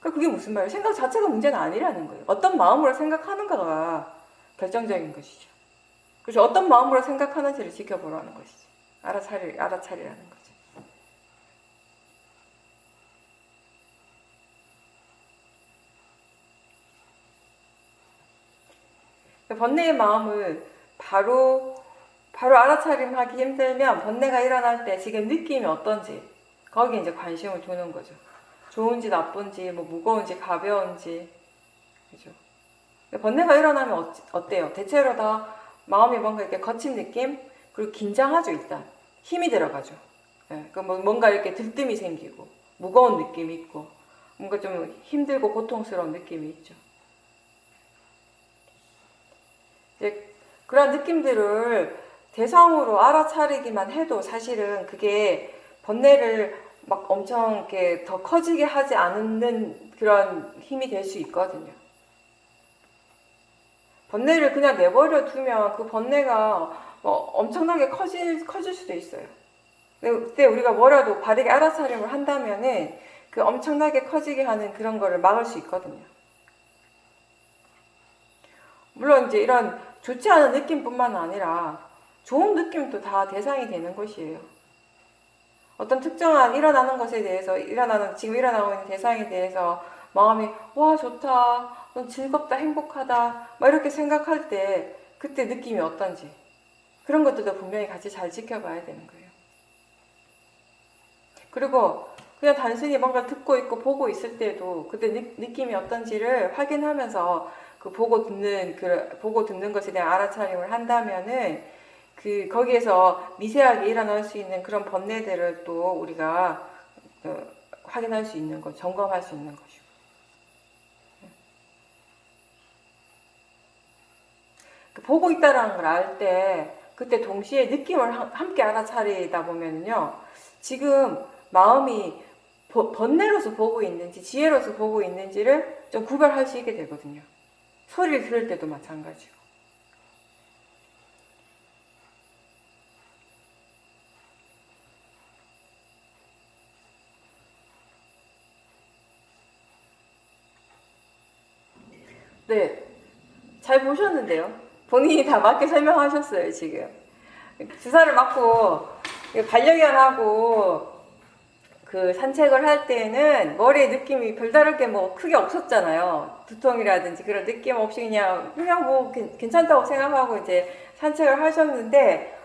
그러니까 그게 무슨 말이에요? 생각 자체가 문제는 아니라는 거예요. 어떤 마음으로 생각하는가가 결정적인 것이죠. 그래서 어떤 마음으로 생각하는지를 지켜보라는 것이죠. 알아차리라는 거죠. 번뇌의 마음을 바로 알아차림하기 힘들면, 번뇌가 일어날 때 지금 느낌이 어떤지 거기에 이제 관심을 두는 거죠. 좋은지 나쁜지, 뭐 무거운지 가벼운지, 그죠? 번뇌가 일어나면 어때요? 대체로 다 마음이 뭔가 이렇게 거친 느낌, 그리고 긴장하죠. 일단 힘이 들어가죠. 뭔가 이렇게 들뜸이 생기고 무거운 느낌이 있고 뭔가 좀 힘들고 고통스러운 느낌이 있죠. 이제 그런 느낌들을 대상으로 알아차리기만 해도 사실은 그게 번뇌를 막 엄청 이렇게 더 커지게 하지 않는 그런 힘이 될 수 있거든요. 번뇌를 그냥 내버려 두면 그 번뇌가 엄청나게 커질 수도 있어요. 그때 우리가 뭐라도 바르게 알아차림을 한다면은 그 엄청나게 커지게 하는 그런 거를 막을 수 있거든요. 물론 이제 이런 좋지 않은 느낌뿐만 아니라 좋은 느낌도 다 대상이 되는 것이에요. 어떤 특정한 일어나는 것에 대해서, 지금 일어나고 있는 대상에 대해서 마음이 와 좋다, 즐겁다, 행복하다 막 이렇게 생각할 때 그때 느낌이 어떤지, 그런 것들도 분명히 같이 잘 지켜봐야 되는 거예요. 그리고 그냥 단순히 뭔가 듣고 있고 보고 있을 때도 그때 느낌이 어떤지를 확인하면서 그 보고 듣는 것에 대한 알아차림을 한다면은 거기에서 미세하게 일어날 수 있는 그런 번뇌들을 또 우리가 확인할 수 있는 것, 점검할 수 있는 것이고. 보고 있다라는 걸 알 때 그때 동시에 느낌을 함께 알아차리다 보면요, 지금 마음이 번뇌로서 보고 있는지 지혜로서 보고 있는지를 좀 구별할 수 있게 되거든요. 소리를 들을 때도 마찬가지고. 네, 잘 보셨는데요. 본인이 다 맞게 설명하셨어요, 지금. 주사를 맞고 반려견하고 그 산책을 할 때는 머리에 느낌이 별다를 게 뭐 크게 없었잖아요. 두통이라든지 그런 느낌 없이 그냥 뭐 괜찮다고 생각하고 이제 산책을 하셨는데,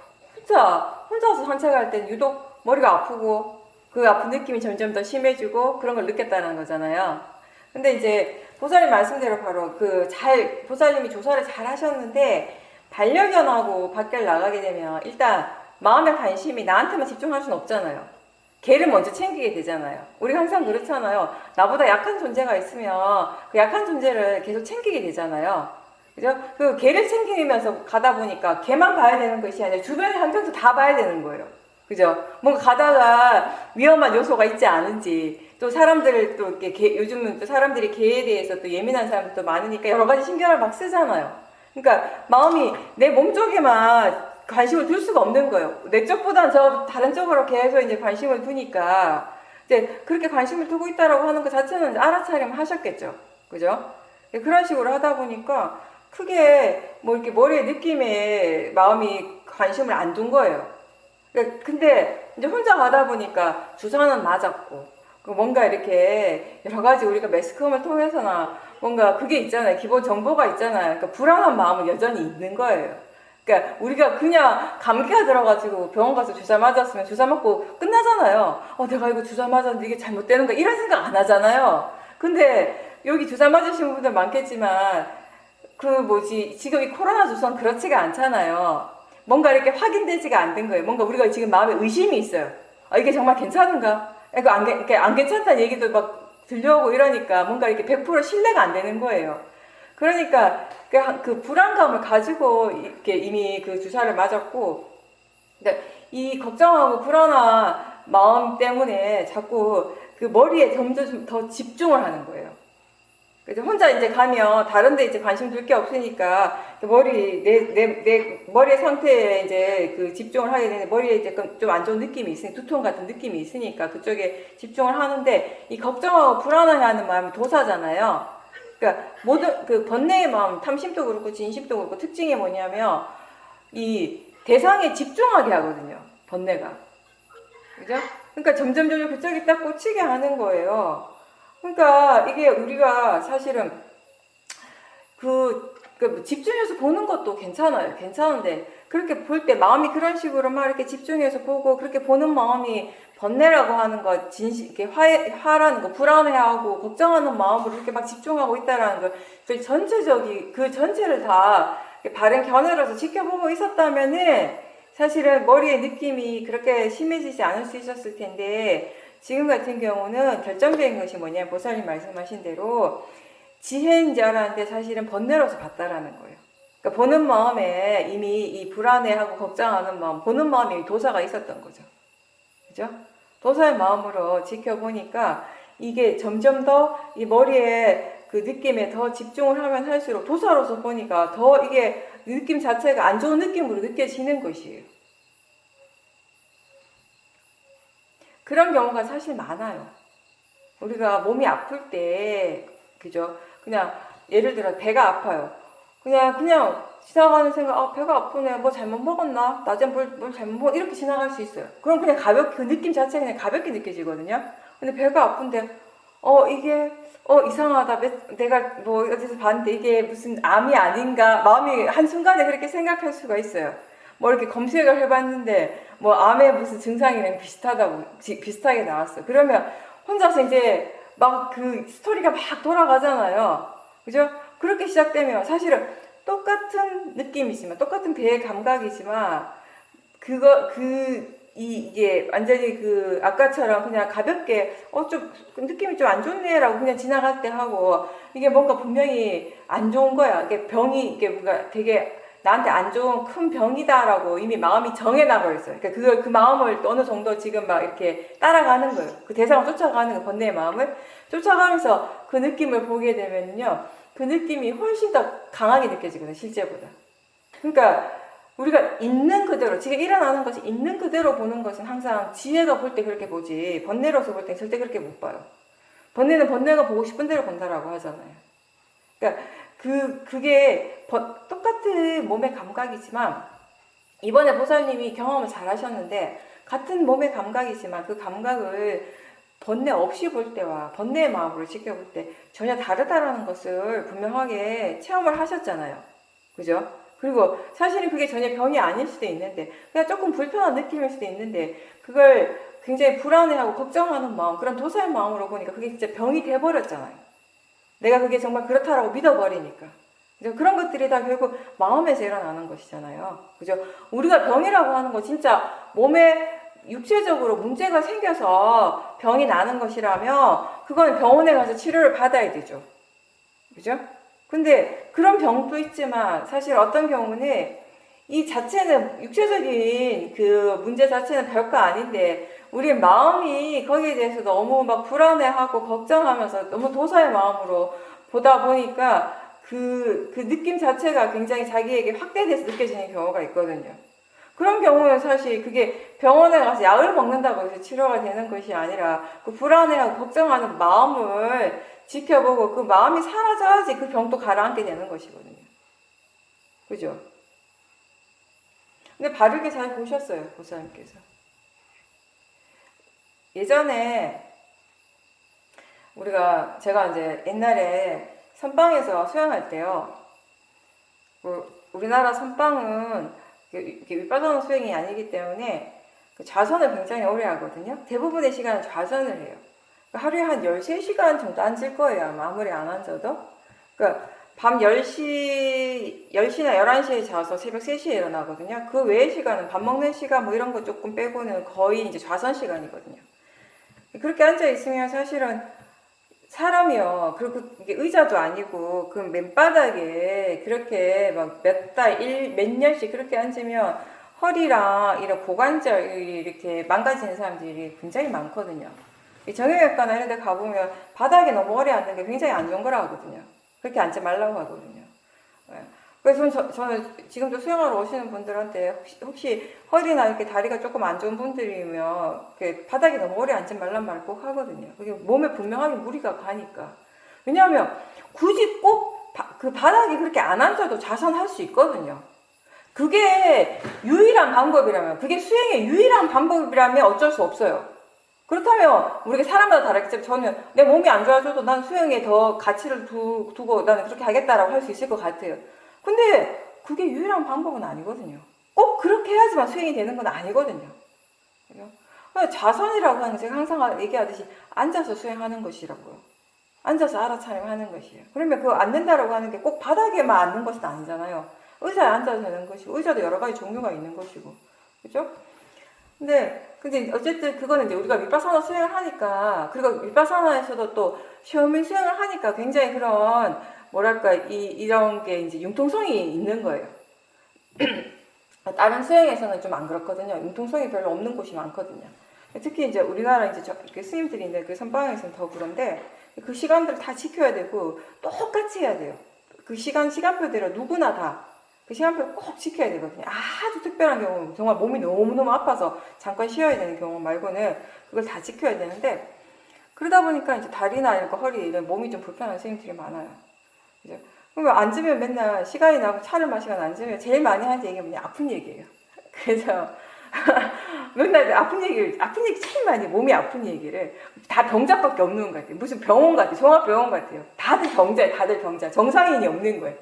혼자서 산책할 때는 유독 머리가 아프고 그 아픈 느낌이 점점 더 심해지고 그런 걸 느꼈다는 거잖아요. 근데 이제 보살님 말씀대로 바로 보살님이 조사를 잘 하셨는데, 반려견하고 밖을 나가게 되면 일단 마음의 관심이 나한테만 집중할 수는 없잖아요. 걔를 먼저 챙기게 되잖아요. 우리 항상 그렇잖아요. 나보다 약한 존재가 있으면 그 약한 존재를 계속 챙기게 되잖아요. 그죠? 그 걔를 챙기면서 가다 보니까 걔만 봐야 되는 것이 아니라 주변의 환경도 다 봐야 되는 거예요. 그죠? 뭔가 가다가 위험한 요소가 있지 않은지, 또 사람들을 또 이렇게 요즘은 또 사람들이 개에 대해서 또 예민한 사람들도 많으니까 여러 가지 신경을 막 쓰잖아요. 그러니까 마음이 내 몸 쪽에만 관심을 둘 수가 없는 거예요. 내 쪽보다는 저 다른 쪽으로 계속 이제 관심을 두니까, 이제 그렇게 관심을 두고 있다라고 하는 것 자체는 알아차림 하셨겠죠. 그죠? 그런 식으로 하다 보니까 크게 뭐 이렇게 머리의 느낌에 마음이 관심을 안 둔 거예요. 근데 이제 혼자 가다 보니까 주사는 맞았고, 뭔가 이렇게 여러 가지 우리가 매스컴을 통해서나 뭔가 그게 있잖아요. 기본 정보가 있잖아요. 그러니까 불안한 마음은 여전히 있는 거예요. 그러니까 우리가 그냥 감기가 들어가지고 병원 가서 주사 맞았으면 주사 맞고 끝나잖아요. 내가 이거 주사 맞았는데 이게 잘못되는 거야, 이런 생각 안 하잖아요. 근데 여기 주사 맞으신 분들 많겠지만 지금 이 코로나 주사는 그렇지가 않잖아요. 뭔가 이렇게 확인되지가 않는 거예요. 뭔가 우리가 지금 마음에 의심이 있어요. 이게 정말 괜찮은가? 안 괜찮다는 얘기도 막 들려오고 이러니까 뭔가 이렇게 100% 신뢰가 안 되는 거예요. 그러니까 그 불안감을 가지고 이렇게 이미 그 주사를 맞았고, 이 걱정하고 불안한 마음 때문에 자꾸 그 머리에 점점 더 집중을 하는 거예요. 그래서 혼자 이제 가면 다른 데 이제 관심 둘 게 없으니까 내 머리의 상태에 이제 그 집중을 하게 되는데, 머리에 이제 좀 안 좋은 느낌이 있으니까, 두통 같은 느낌이 있으니까 그쪽에 집중을 하는데, 이 걱정하고 불안해하는 마음이 도사잖아요. 그러니까 모든 그 번뇌의 마음, 탐심도 그렇고 진심도 그렇고 특징이 뭐냐면 이 대상에 집중하게 하거든요. 번뇌가. 그죠? 그러니까 점점 그쪽에 딱 꽂히게 하는 거예요. 그러니까 이게 우리가 사실은 그 집중해서 보는 것도 괜찮아요. 괜찮은데 그렇게 볼 때 마음이 그런 식으로 막 이렇게 집중해서 보고 그렇게 보는 마음이 번뇌라고 하는 거, 이렇게 화라는 거, 불안해하고 걱정하는 마음으로 이렇게 막 집중하고 있다라는 거, 그 전체를 다 바른 견해로서 지켜보고 있었다면은 사실은 머리의 느낌이 그렇게 심해지지 않을 수 있었을 텐데, 지금 같은 경우는 결정적인 것이 뭐냐면 보살님 말씀하신 대로 지혜인 줄 알았는데 사실은 번뇌로서 봤다라는 거예요. 그러니까 보는 마음에 이미 이 불안해하고 걱정하는 마음, 보는 마음에 도사가 있었던 거죠. 그죠? 도사의 마음으로 지켜보니까 이게 점점 더 이 머리에 그 느낌에 더 집중을 하면 할수록 도사로서 보니까 더 이게 느낌 자체가 안 좋은 느낌으로 느껴지는 것이에요. 그런 경우가 사실 많아요. 우리가 몸이 아플 때, 그죠? 그냥 예를 들어 배가 아파요. 그냥 지나가는 생각, 배가 아프네, 뭐 잘못 먹었나? 낮에 뭘 잘못 먹었나? 이렇게 지나갈 수 있어요. 그럼 그냥 가볍게, 그 느낌 자체가 그냥 가볍게 느껴지거든요. 근데 배가 아픈데, 이게, 이상하다. 내가 뭐 어디서 봤는데 이게 무슨 암이 아닌가? 마음이 한순간에 그렇게 생각할 수가 있어요. 뭐 이렇게 검색을 해봤는데, 뭐 암의 무슨 증상이랑 비슷하게 나왔어. 그러면 혼자서 이제 막 그 스토리가 막 돌아가잖아요. 그죠? 그렇게 시작되면 사실은 똑같은 느낌이지만, 똑같은 배의 감각이지만, 이게 완전히 아까처럼 그냥 가볍게, 좀, 느낌이 좀 안 좋네라고 그냥 지나갈 때 하고, 이게 뭔가 분명히 안 좋은 거야. 이게 병이, 이게 뭔가 되게 나한테 안 좋은 큰 병이다라고 이미 마음이 정해놔버 있어요. 그러니까 그 마음을 어느 정도 지금 막 이렇게 따라가는 거예요. 그 대상을 쫓아가는 거, 번뇌의 마음을 쫓아가면서 그 느낌을 보게 되면요, 그 느낌이 훨씬 더 강하게 느껴지거든요, 실제보다. 그러니까 우리가 있는 그대로, 지금 일어나는 것이 있는 그대로 보는 것은 항상 지혜가 볼 때 그렇게 보지, 번뇌로서 볼 때 절대 그렇게 못 봐요. 번뇌는 번뇌가 보고 싶은 대로 본다라고 하잖아요. 그러니까 그게 똑같은 몸의 감각이지만, 이번에 보살님이 경험을 잘 하셨는데, 같은 몸의 감각이지만 그 감각을 번뇌 없이 볼 때와 번뇌의 마음으로 지켜볼 때 전혀 다르다라는 것을 분명하게 체험을 하셨잖아요. 그죠? 그리고 사실은 그게 전혀 병이 아닐 수도 있는데, 그냥 조금 불편한 느낌일 수도 있는데, 그걸 굉장히 불안해하고 걱정하는 마음, 그런 도사의 마음으로 보니까 그게 진짜 병이 돼버렸잖아요. 내가 그게 정말 그렇다라고 믿어버리니까. 그죠? 그런 것들이 다 결국 마음에서 일어나는 것이잖아요. 그죠? 우리가 병이라고 하는 거 진짜 몸에 육체적으로 문제가 생겨서 병이 나는 것이라면 그건 병원에 가서 치료를 받아야 되죠. 그죠? 근데 그런 병도 있지만 사실 어떤 경우는 이 자체는 육체적인 그 문제 자체는 별거 아닌데 우리 마음이 거기에 대해서 너무 막 불안해하고 걱정하면서 너무 도사의 마음으로 보다 보니까 그 느낌 자체가 굉장히 자기에게 확대돼서 느껴지는 경우가 있거든요. 그런 경우는 사실 그게 병원에 가서 약을 먹는다고 해서 치료가 되는 것이 아니라 그 불안해하고 걱정하는 마음을 지켜보고 그 마음이 사라져야지 그 병도 가라앉게 되는 것이거든요. 그죠? 근데 바르게 잘 보셨어요, 보살님께서. 예전에 제가 이제 옛날에 선방에서 수행할 때요, 우리나라 선방은 이렇게 윗바다는 수행이 아니기 때문에 좌선을 굉장히 오래 하거든요. 대부분의 시간은 좌선을 해요. 하루에 한 13시간 정도 앉을 거예요. 아무리 안 앉아도. 그러니까 밤 10시나 11시에 자서 새벽 3시에 일어나거든요. 그 외의 시간은 밥 먹는 시간 뭐 이런 거 조금 빼고는 거의 이제 좌선 시간이거든요. 그렇게 앉아있으면 사실은 사람이요. 그리고 이게 의자도 아니고 그 맨바닥에 그렇게 막 몇 년씩 그렇게 앉으면 허리랑 이런 고관절이 이렇게 망가지는 사람들이 굉장히 많거든요. 정형외과나 이런 데 가보면 바닥에 너무 오래 앉는 게 굉장히 안 좋은 거라 하거든요. 그렇게 앉지 말라고 하거든요. 그래서 저는 지금도 수영하러 오시는 분들한테 혹시 허리나 이렇게 다리가 조금 안 좋은 분들이면 바닥에 너무 오래 앉지 말란 말을 꼭 하거든요. 그게 몸에 분명하게 무리가 가니까. 왜냐하면 굳이 꼭 그 바닥에 그렇게 안 앉아도 좌선할 수 있거든요. 그게 유일한 방법이라면, 그게 수행의 유일한 방법이라면 어쩔 수 없어요. 그렇다면 우리가 사람마다 다르겠지만 저는 내 몸이 안 좋아져도 난 수행에 더 가치를 두고 나는 그렇게 하겠다라고 할 수 있을 것 같아요. 근데 그게 유일한 방법은 아니거든요. 꼭 그렇게 해야지만 수행이 되는 건 아니거든요. 좌선이라고 하는 건 제가 항상 얘기하듯이 앉아서 수행하는 것이라고요. 앉아서 알아차림하는 것이에요. 그러면 그거 앉는다라고 하는 게 꼭 바닥에만 앉는 것은 아니잖아요. 의자에 앉아서 되는 것이고, 의자도 여러 가지 종류가 있는 것이고, 그죠? 근데 어쨌든 그거는 이제 우리가 윗바사나 수행을 하니까, 그리고 윗바사나에서도 또 시험인 수행을 하니까 굉장히 그런 뭐랄까 이런 게 이제 융통성이 있는 거예요. 다른 수행에서는 좀 안 그렇거든요. 융통성이 별로 없는 곳이 많거든요. 특히 이제 우리나라 이제 스님들이 있는 그 선방에서는 더 그런데 그 시간들을 다 지켜야 되고 똑같이 해야 돼요. 그 시간표대로 누구나 다 그 시간표를 꼭 지켜야 되거든요. 아주 특별한 경우, 정말 몸이 너무너무 아파서 잠깐 쉬어야 되는 경우 말고는 그걸 다 지켜야 되는데, 그러다 보니까 이제 다리나 이런 거, 허리 이런 몸이 좀 불편한 스님들이 많아요. 그죠? 그러면 앉으면 맨날 시간이 나고 차를 마시거나 앉으면 제일 많이 하는 얘기가 뭐냐, 아픈 얘기예요. 그래서 맨날 아픈 얘기 제일 많이, 몸이 아픈 얘기를 다 병자밖에 없는 것 같아요. 무슨 병원 같아요. 종합병원 같아요. 다들 병자. 정상인이 없는 거예요.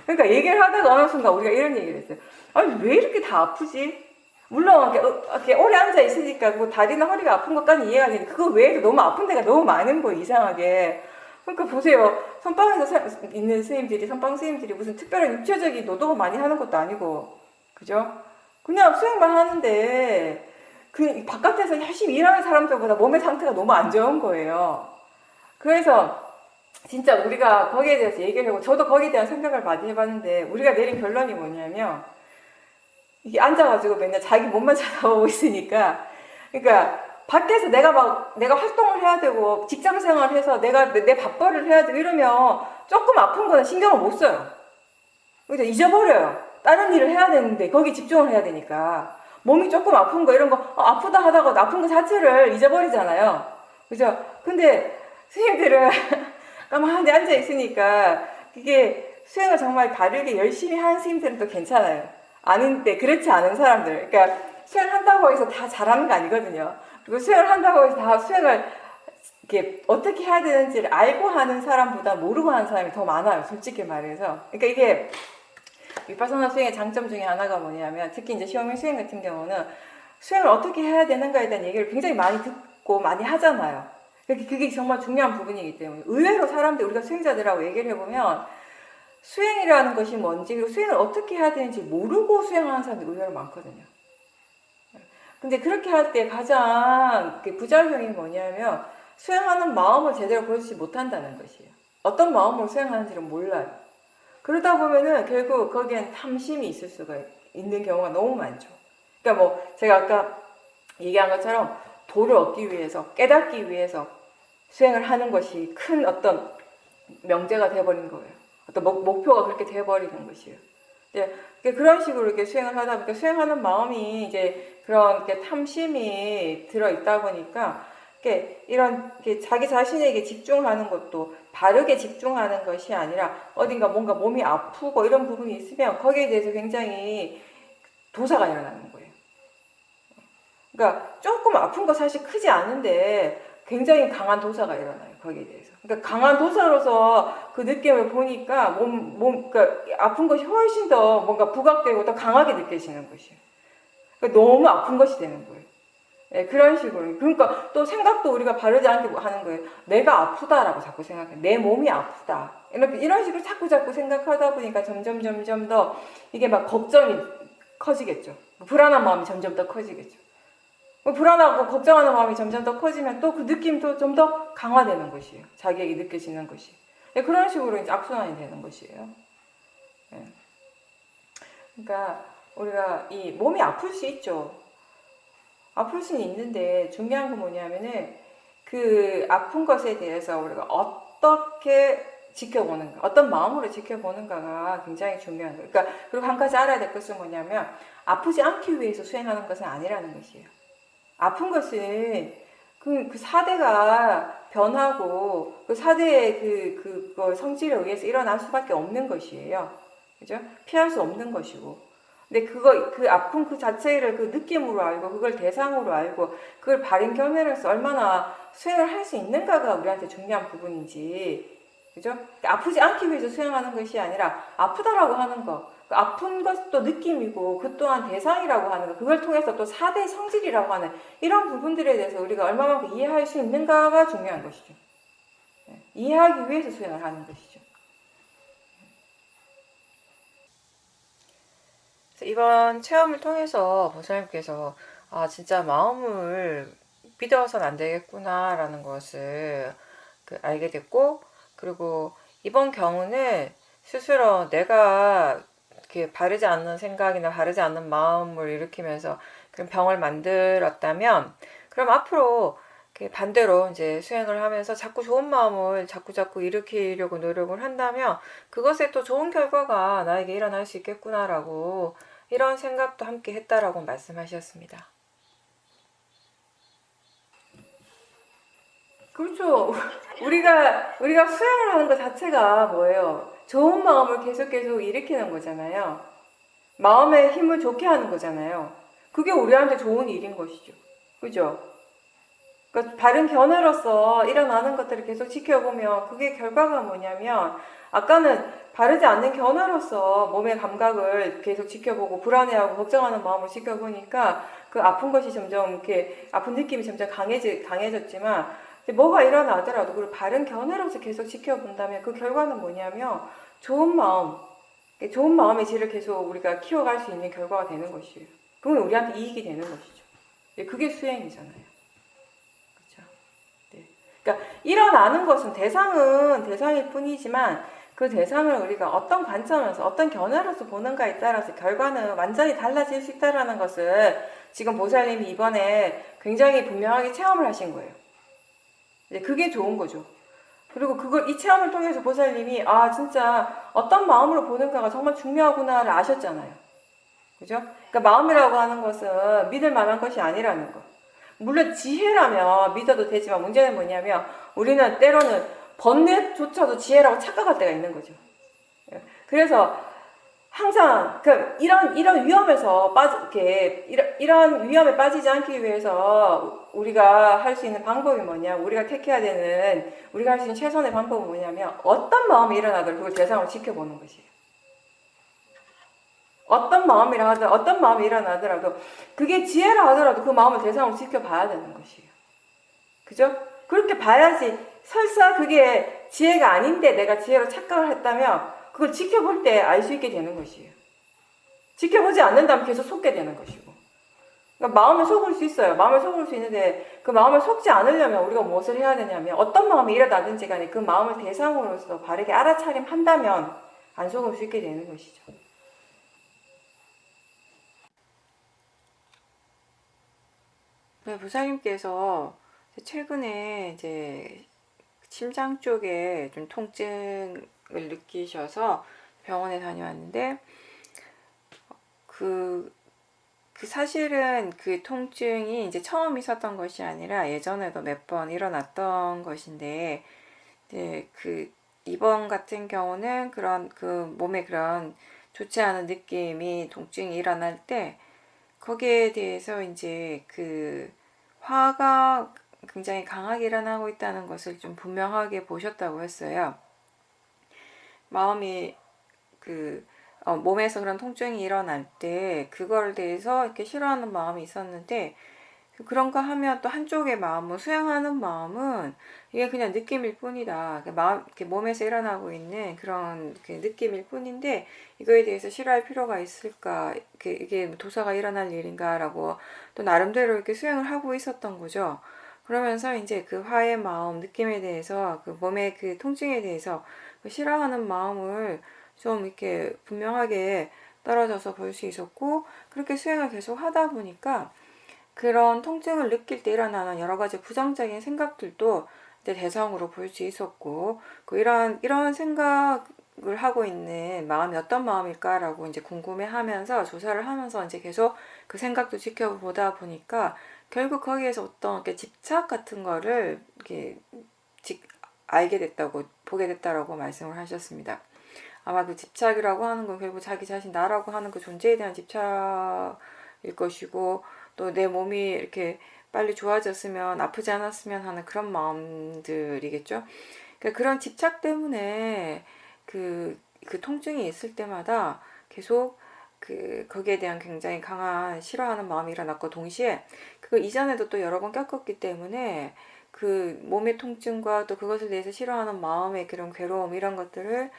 그러니까 얘기를 하다가 어느 순간 우리가 이런 얘기를 했어요. 아니, 왜 이렇게 다 아프지? 물론 이렇게 오래 앉아 있으니까 뭐 다리나 허리가 아픈 것까지 이해가 되는데 그거 외에도 너무 아픈 데가 너무 많은 거예요, 이상하게. 그러니까 보세요. 선방에서 있는 스님들이, 선방 스님들이 무슨 특별한 육체적인 노동을 많이 하는 것도 아니고, 그죠? 그냥 수행만 하는데 그 바깥에서 열심히 일하는 사람들보다 몸의 상태가 너무 안 좋은 거예요. 그래서 진짜 우리가 거기에 대해서 얘기를 하고 저도 거기에 대한 생각을 많이 해봤는데 우리가 내린 결론이 뭐냐면 이게 앉아가지고 맨날 자기 몸만 쳐다보고 있으니까 그러니까 밖에서 내가 활동을 해야 되고 직장 생활을 해서 내가 내 밥벌이를 해야 되고 이러면 조금 아픈 거는 신경을 못 써요. 그죠? 잊어버려요. 다른 일을 해야 되는데 거기 집중을 해야 되니까 몸이 조금 아픈 거 이런 거 아프다 하다가 아픈 거 자체를 잊어버리잖아요. 그죠? 근데 선생님들은 가만히 앉아 있으니까 이게 수행을 정말 바르게 열심히 하는 선생님들은 또 괜찮아요. 아닌데 그렇지 않은 사람들, 그러니까 수행한다고 해서 다 잘하는 거 아니거든요. 그리고 수행을 한다고 해서 다 수행을 이렇게 어떻게 해야 되는지를 알고 하는 사람보다 모르고 하는 사람이 더 많아요. 솔직히 말해서. 그러니까 이게 위파사나 수행의 장점 중에 하나가 뭐냐면 특히 이제 시오밍 수행 같은 경우는 수행을 어떻게 해야 되는가에 대한 얘기를 굉장히 많이 듣고 많이 하잖아요. 그게 정말 중요한 부분이기 때문에 의외로 사람들 우리가 수행자들하고 얘기를 해보면 수행이라는 것이 뭔지 그리고 수행을 어떻게 해야 되는지 모르고 수행하는 사람들이 의외로 많거든요. 근데 그렇게 할 때 가장 부작용이 뭐냐면 수행하는 마음을 제대로 보여주지 못한다는 것이에요. 어떤 마음으로 수행하는지를 몰라요. 그러다 보면은 결국 거기엔 탐심이 있을 수가 있는 경우가 너무 많죠. 그러니까 뭐 제가 아까 얘기한 것처럼 도를 얻기 위해서 깨닫기 위해서 수행을 하는 것이 큰 어떤 명제가 되어버린 거예요. 어떤 목표가 그렇게 되어버리는 것이에요. 이제 그런 식으로 이렇게 수행을 하다 보니까 수행하는 마음이 이제 그런 탐심이 들어있다 보니까 이런 자기 자신에게 집중하는 것도 바르게 집중하는 것이 아니라 어딘가 뭔가 몸이 아프고 이런 부분이 있으면 거기에 대해서 굉장히 도사가 일어나는 거예요. 그러니까 조금 아픈 거 사실 크지 않은데 굉장히 강한 도사가 일어나요. 거기에 대해서. 그러니까 강한 도사로서 그 느낌을 보니까 그러니까 아픈 것이 훨씬 더 뭔가 부각되고 더 강하게 느껴지는 것이에요. 그러니까 너무 아픈 것이 되는 거예요. 네, 그런 식으로. 그러니까 또 생각도 우리가 바르지 않게 하는 거예요. 내가 아프다라고 자꾸 생각해. 내 몸이 아프다. 이런 식으로 자꾸 생각하다 보니까 점점 더 이게 막 걱정이 커지겠죠. 불안한 마음이 점점 더 커지겠죠. 불안하고 걱정하는 마음이 점점 더 커지면 또 그 느낌도 좀 더 강화되는 것이에요. 자기에게 느껴지는 것이. 네, 그런 식으로 이제 악순환이 되는 것이에요. 네. 그러니까 우리가 이 몸이 아플 수 있죠. 아플 수는 있는데 중요한 건 뭐냐면은 그 아픈 것에 대해서 우리가 어떻게 지켜보는가, 어떤 마음으로 지켜보는가가 굉장히 중요한 거예요. 그러니까 그리고 한 가지 알아야 될 것은 뭐냐면 아프지 않기 위해서 수행하는 것은 아니라는 것이에요. 아픈 것은 그 사대가 변하고 그 사대의 그 성질에 의해서 일어날 수밖에 없는 것이에요. 그죠? 피할 수 없는 것이고. 근데 그 아픔 그 자체를 그 느낌으로 알고 그걸 대상으로 알고 그걸 바른 견해로서 얼마나 수행을 할 수 있는가가 우리한테 중요한 부분인지. 그죠? 아프지 않기 위해서 수행하는 것이 아니라 아프다라고 하는 거. 아픈 것도 느낌이고 그 또한 대상이라고 하는 거, 그걸 통해서 또 4대 성질이라고 하는 이런 부분들에 대해서 우리가 얼마만큼 이해할 수 있는가가 중요한 것이죠. 이해하기 위해서 수행을 하는 것이죠. 이번 체험을 통해서 보살님께서 진짜 마음을 믿어서는 안 되겠구나 라는 것을 알게 됐고, 그리고 이번 경우는 스스로 내가 바르지 않는 생각이나 바르지 않는 마음을 일으키면서 그런 병을 만들었다면, 그럼 앞으로 반대로 이제 수행을 하면서 자꾸 좋은 마음을 자꾸 일으키려고 노력을 한다면 그것에 또 좋은 결과가 나에게 일어날 수 있겠구나라고 이런 생각도 함께 했다라고 말씀하셨습니다. 그렇죠. 우리가 수행을 하는 것 자체가 뭐예요? 좋은 마음을 계속 일으키는 거잖아요. 마음의 힘을 좋게 하는 거잖아요. 그게 우리한테 좋은 일인 것이죠. 그죠? 그러니까 바른 견해로서 일어나는 것들을 계속 지켜보면 그게 결과가 뭐냐면, 아까는 바르지 않는 견해로서 몸의 감각을 계속 지켜보고 불안해하고 걱정하는 마음을 지켜보니까 그 아픈 것이 점점 이렇게 아픈 느낌이 점점 강해졌지만, 뭐가 일어나더라도 그걸 바른 견해로서 계속 지켜본다면 그 결과는 뭐냐면 좋은 마음의 질을 계속 우리가 키워갈 수 있는 결과가 되는 것이에요. 그러면 우리한테 이익이 되는 것이죠. 그게 수행이잖아요. 그렇죠? 네. 그러니까 일어나는 것은 대상은 대상일 뿐이지만 그 대상을 우리가 어떤 관점에서 어떤 견해로서 보는가에 따라서 결과는 완전히 달라질 수 있다는 것을 지금 보살님이 이번에 굉장히 분명하게 체험을 하신 거예요. 이제 그게 좋은 거죠. 그리고 이 체험을 통해서 보살님이 진짜 어떤 마음으로 보는가가 정말 중요하구나를 아셨잖아요. 그죠? 그러니까 마음이라고 하는 것은 믿을 만한 것이 아니라는 거. 물론 지혜라면 믿어도 되지만 문제는 뭐냐면 우리는 때로는 번뇌조차도 지혜라고 착각할 때가 있는 거죠. 그래서 항상 이런 위험에서 이런 위험에 빠지지 않기 위해서 우리가 할 수 있는 방법이 뭐냐, 우리가 택해야 되는, 우리가 할 수 있는 최선의 방법은 뭐냐면 어떤 마음이 일어나도 그걸 대상으로 지켜보는 것이에요. 어떤 마음이 일어나더라도 그게 지혜라 하더라도 그 마음을 대상으로 지켜봐야 되는 것이에요. 그죠? 그렇게 봐야지. 설사 그게 지혜가 아닌데 내가 지혜로 착각을 했다면 그걸 지켜볼 때 알 수 있게 되는 것이에요. 지켜보지 않는다면 계속 속게 되는 것이고. 그러니까 마음을 속을 수 있어요. 마음을 속을 수 있는데 그 마음을 속지 않으려면 우리가 무엇을 해야 되냐면 어떤 마음이 일어나든지 간에 그 마음을 대상으로서 바르게 알아차림한다면 안 속을 수 있게 되는 것이죠. 네, 부사님께서 최근에 이제 심장 쪽에 좀 통증을 느끼셔서 병원에 다녀왔는데 사실은 그 통증이 이제 처음 있었던 것이 아니라 예전에도 몇 번 일어났던 것인데 이제 이번 같은 경우는 그런 몸에 그런 좋지 않은 느낌이 통증이 일어날 때 거기에 대해서 이제 화가 굉장히 강하게 일어나고 있다는 것을 좀 분명하게 보셨다고 했어요. 마음이 몸에서 그런 통증이 일어날 때 그걸 대해서 이렇게 싫어하는 마음이 있었는데 그런가 하면 또 한쪽의 마음은 수행하는 마음은 이게 그냥 느낌일 뿐이다. 이렇게 몸에서 일어나고 있는 그런 느낌일 뿐인데 이거에 대해서 싫어할 필요가 있을까? 이게 도사가 일어날 일인가라고 또 나름대로 이렇게 수행을 하고 있었던 거죠. 그러면서 이제 화의 마음, 느낌에 대해서 몸의 통증에 대해서 싫어하는 마음을 좀 이렇게 분명하게 떨어져서 볼 수 있었고 그렇게 수행을 계속 하다 보니까 그런 통증을 느낄 때 일어나는 여러 가지 부정적인 생각들도 대상으로 볼 수 있었고 이런 생각을 하고 있는 마음이 어떤 마음일까라고 이제 궁금해하면서 조사를 하면서 이제 계속 그 생각도 지켜보다 보니까 결국 거기에서 어떤 이렇게 집착 같은 거를 이렇게 보게 됐다라고 말씀을 하셨습니다. 아마 그 집착이라고 하는 건 결국 자기 자신 나라고 하는 그 존재에 대한 집착일 것이고 또 내 몸이 이렇게 빨리 좋아졌으면 아프지 않았으면 하는 그런 마음들이겠죠. 그러니까 그런 집착 때문에 그 통증이 있을 때마다 계속 거기에 대한 굉장히 강한 싫어하는 마음이 일어났고 동시에 그걸 이전에도 또 여러 번 겪었기 때문에 몸의 통증과 또 그것에 대해서 싫어하는 마음의 그런 괴로움 이런 것들을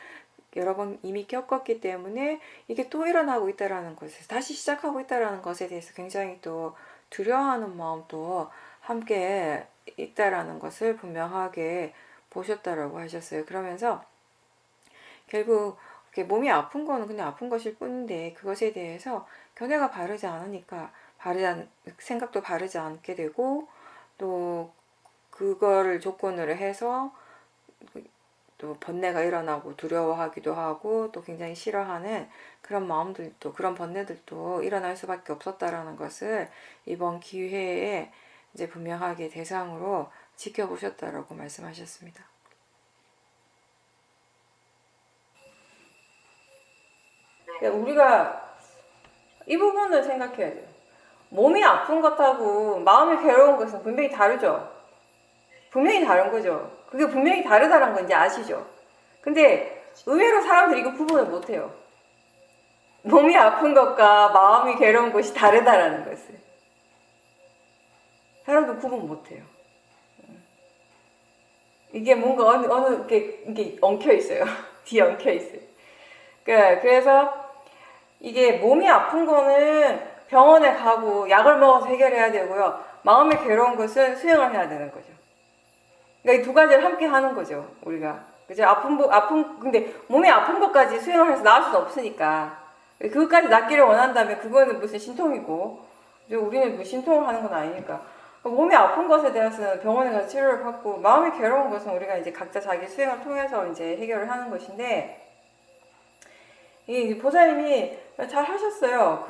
여러 번 이미 겪었기 때문에 이게 또 일어나고 있다라는 것에 다시 시작하고 있다라는 것에 대해서 굉장히 또 두려워하는 마음도 함께 있다라는 것을 분명하게 보셨다라고 하셨어요. 그러면서 결국 몸이 아픈 거는 그냥 아픈 것일 뿐인데 그것에 대해서 견해가 바르지 않으니까 생각도 바르지 않게 되고 또 그거를 조건으로 해서 또 번뇌가 일어나고 두려워하기도 하고 또 굉장히 싫어하는 그런 마음들도 그런 번뇌들도 일어날 수밖에 없었다라는 것을 이번 기회에 이제 분명하게 대상으로 지켜보셨다라고 말씀하셨습니다. 우리가 이 부분을 생각해야 돼요. 몸이 아픈 것하고 마음이 괴로운 것은 분명히 다르죠. 분명히 다른 거죠. 그게 분명히 다르다는 건 이제 아시죠? 근데 의외로 사람들이 이거 구분을 못해요. 몸이 아픈 것과 마음이 괴로운 것이 다르다라는 것을. 사람들 구분 못해요. 이게 뭔가 어느 이게 엉켜 있어요. 뒤에 엉켜 있어요. 그래서 이게 몸이 아픈 거는 병원에 가고 약을 먹어서 해결해야 되고요. 마음이 괴로운 것은 수행을 해야 되는 거죠. 그러니까 이 두 가지를 함께 하는 거죠, 우리가. 그죠? 근데 몸에 아픈 것까지 수행을 해서 나을 수는 없으니까. 그것까지 낫기를 원한다면 그거는 무슨 신통이고, 그죠? 우리는 뭐 신통을 하는 건 아니니까. 몸이 아픈 것에 대해서는 병원에 가서 치료를 받고, 마음이 괴로운 것은 우리가 이제 각자 자기 수행을 통해서 이제 해결을 하는 것인데, 이 보살님이 잘 하셨어요.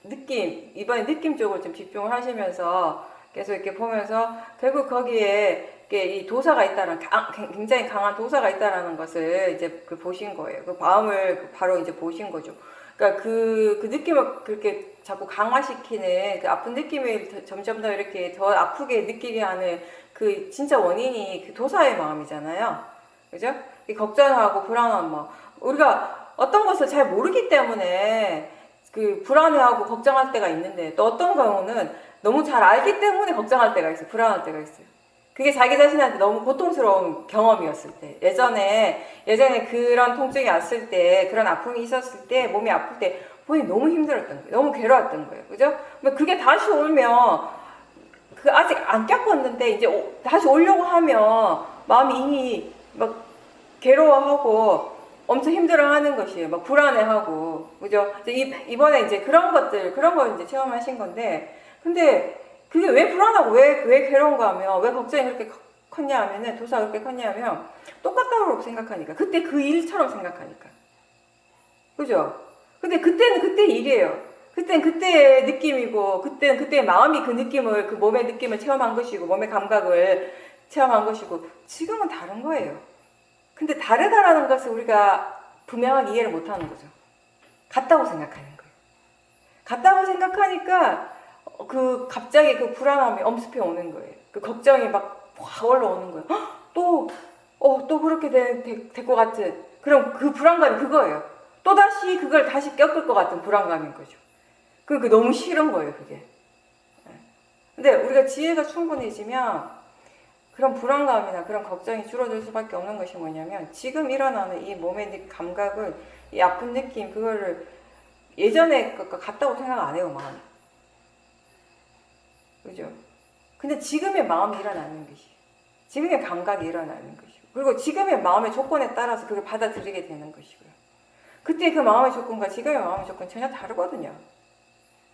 느낌, 이번에 느낌 쪽을 좀 집중을 하시면서 계속 이렇게 보면서 결국 거기에 이 도사가 있다는, 굉장히 강한 도사가 있다는 것을 이제 보신 거예요. 그 마음을 바로 이제 보신 거죠. 그러니까 그 느낌을 그렇게 자꾸 강화시키는 그 아픈 느낌을 점점 더 이렇게 더 아프게 느끼게 하는 그 진짜 원인이 그 도사의 마음이잖아요. 그죠? 걱정하고 불안한 마음. 우리가 어떤 것을 잘 모르기 때문에 그 불안해하고 걱정할 때가 있는데 또 어떤 경우는 너무 잘 알기 때문에 걱정할 때가 있어요. 불안할 때가 있어요. 그게 자기 자신한테 너무 고통스러운 경험이었을 때, 예전에 그런 통증이 왔을 때, 그런 아픔이 있었을 때, 몸이 아플 때 본인이 너무 힘들었던 거예요. 너무 괴로웠던 거예요. 그죠? 그게 다시 오면 그 아직 안 겪었는데 이제 다시 오려고 하면 마음이 이미 막 괴로워하고 엄청 힘들어하는 것이에요. 막 불안해하고, 그죠? 이번에 이제 그런 걸 이제 체험하신 건데, 근데 그게 왜 불안하고 왜 괴로운가 하면, 왜 걱정이 그렇게 컸냐 하면은, 도사가 그렇게 컸냐 하면, 똑같다고 생각하니까. 그때 그 일처럼 생각하니까. 그죠? 근데 그때는 그때 일이에요. 그때는 그때의 느낌이고, 그때는 그때의 마음이 그 느낌을, 그 몸의 느낌을 체험한 것이고, 몸의 감각을 체험한 것이고, 지금은 다른 거예요. 근데 다르다라는 것을 우리가 분명하게 이해를 못하는 거죠. 같다고 생각하는 거예요. 같다고 생각하니까 갑자기 그 불안함이 엄습해 오는 거예요. 그 걱정이 막 확 올라오는 거예요. 또 그렇게 될 것 같은. 그럼 그 불안감이 그거예요. 또다시 그걸 다시 겪을 것 같은 불안감인 거죠. 그게 너무 싫은 거예요, 그게. 근데 우리가 지혜가 충분해지면 그런 불안감이나 그런 걱정이 줄어들 수밖에 없는 것이 뭐냐면 지금 일어나는 이 몸의 감각을, 이 아픈 느낌, 그거를 예전에 것과 같다고 생각 안 해요, 마음이. 그죠? 근데 지금의 마음이 일어나는 것이, 지금의 감각이 일어나는 것이고, 그리고 지금의 마음의 조건에 따라서 그걸 받아들이게 되는 것이고요. 그때 그 마음의 조건과 지금의 마음의 조건은 전혀 다르거든요.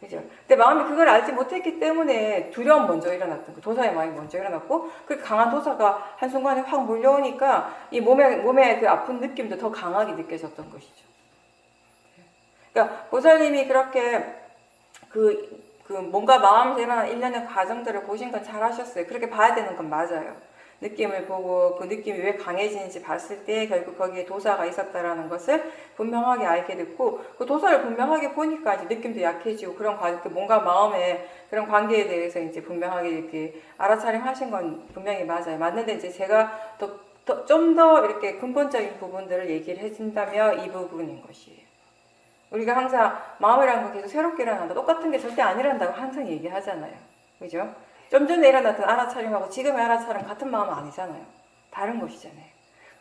그죠? 근데 마음이 그걸 알지 못했기 때문에 두려움 먼저 일어났던 거, 도사의 마음이 먼저 일어났고, 그 강한 도사가 한순간에 확 몰려오니까 이 몸의 그 아픈 느낌도 더 강하게 느껴졌던 것이죠. 그러니까 보살님이 그렇게 뭔가 마음에서 일어나는 일련의 과정들을 보신 건 잘 하셨어요. 그렇게 봐야 되는 건 맞아요. 느낌을 보고 그 느낌이 왜 강해지는지 봤을 때 결국 거기에 도사가 있었다라는 것을 분명하게 알게 됐고, 그 도사를 분명하게 보니까 이제 느낌도 약해지고, 그런 뭔가 마음의 그런 관계에 대해서 이제 분명하게 이렇게 알아차림하신 건 분명히 맞아요. 맞는데 이제 제가 좀 더 이렇게 근본적인 부분들을 얘기를 해준다면 이 부분인 것이에요. 우리가 항상 마음이라는 건 계속 새롭게 일어난다, 똑같은 게 절대 안 일어난다고 항상 얘기하잖아요. 그죠? 좀 전에 일어났던 알아차림하고 지금의 알아차림 같은 마음은 아니잖아요. 다른 것이잖아요.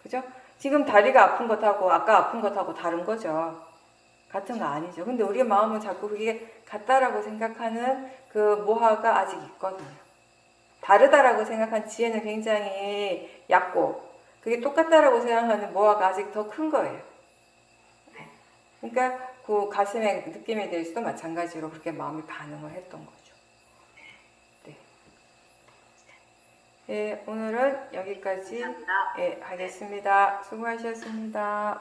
그죠? 지금 다리가 아픈 것하고 아까 아픈 것하고 다른 거죠. 같은 거 아니죠. 근데 우리의 마음은 자꾸 그게 같다라고 생각하는 그 모하가 아직 있거든요. 다르다라고 생각한 지혜는 굉장히 얕고, 그게 똑같다라고 생각하는 모하가 아직 더 큰 거예요. 그러니까 그 가슴의 느낌에 대해서도 마찬가지로 그렇게 마음이 반응을 했던 거죠. 네, 오늘은 여기까지 하겠습니다. 수고하셨습니다.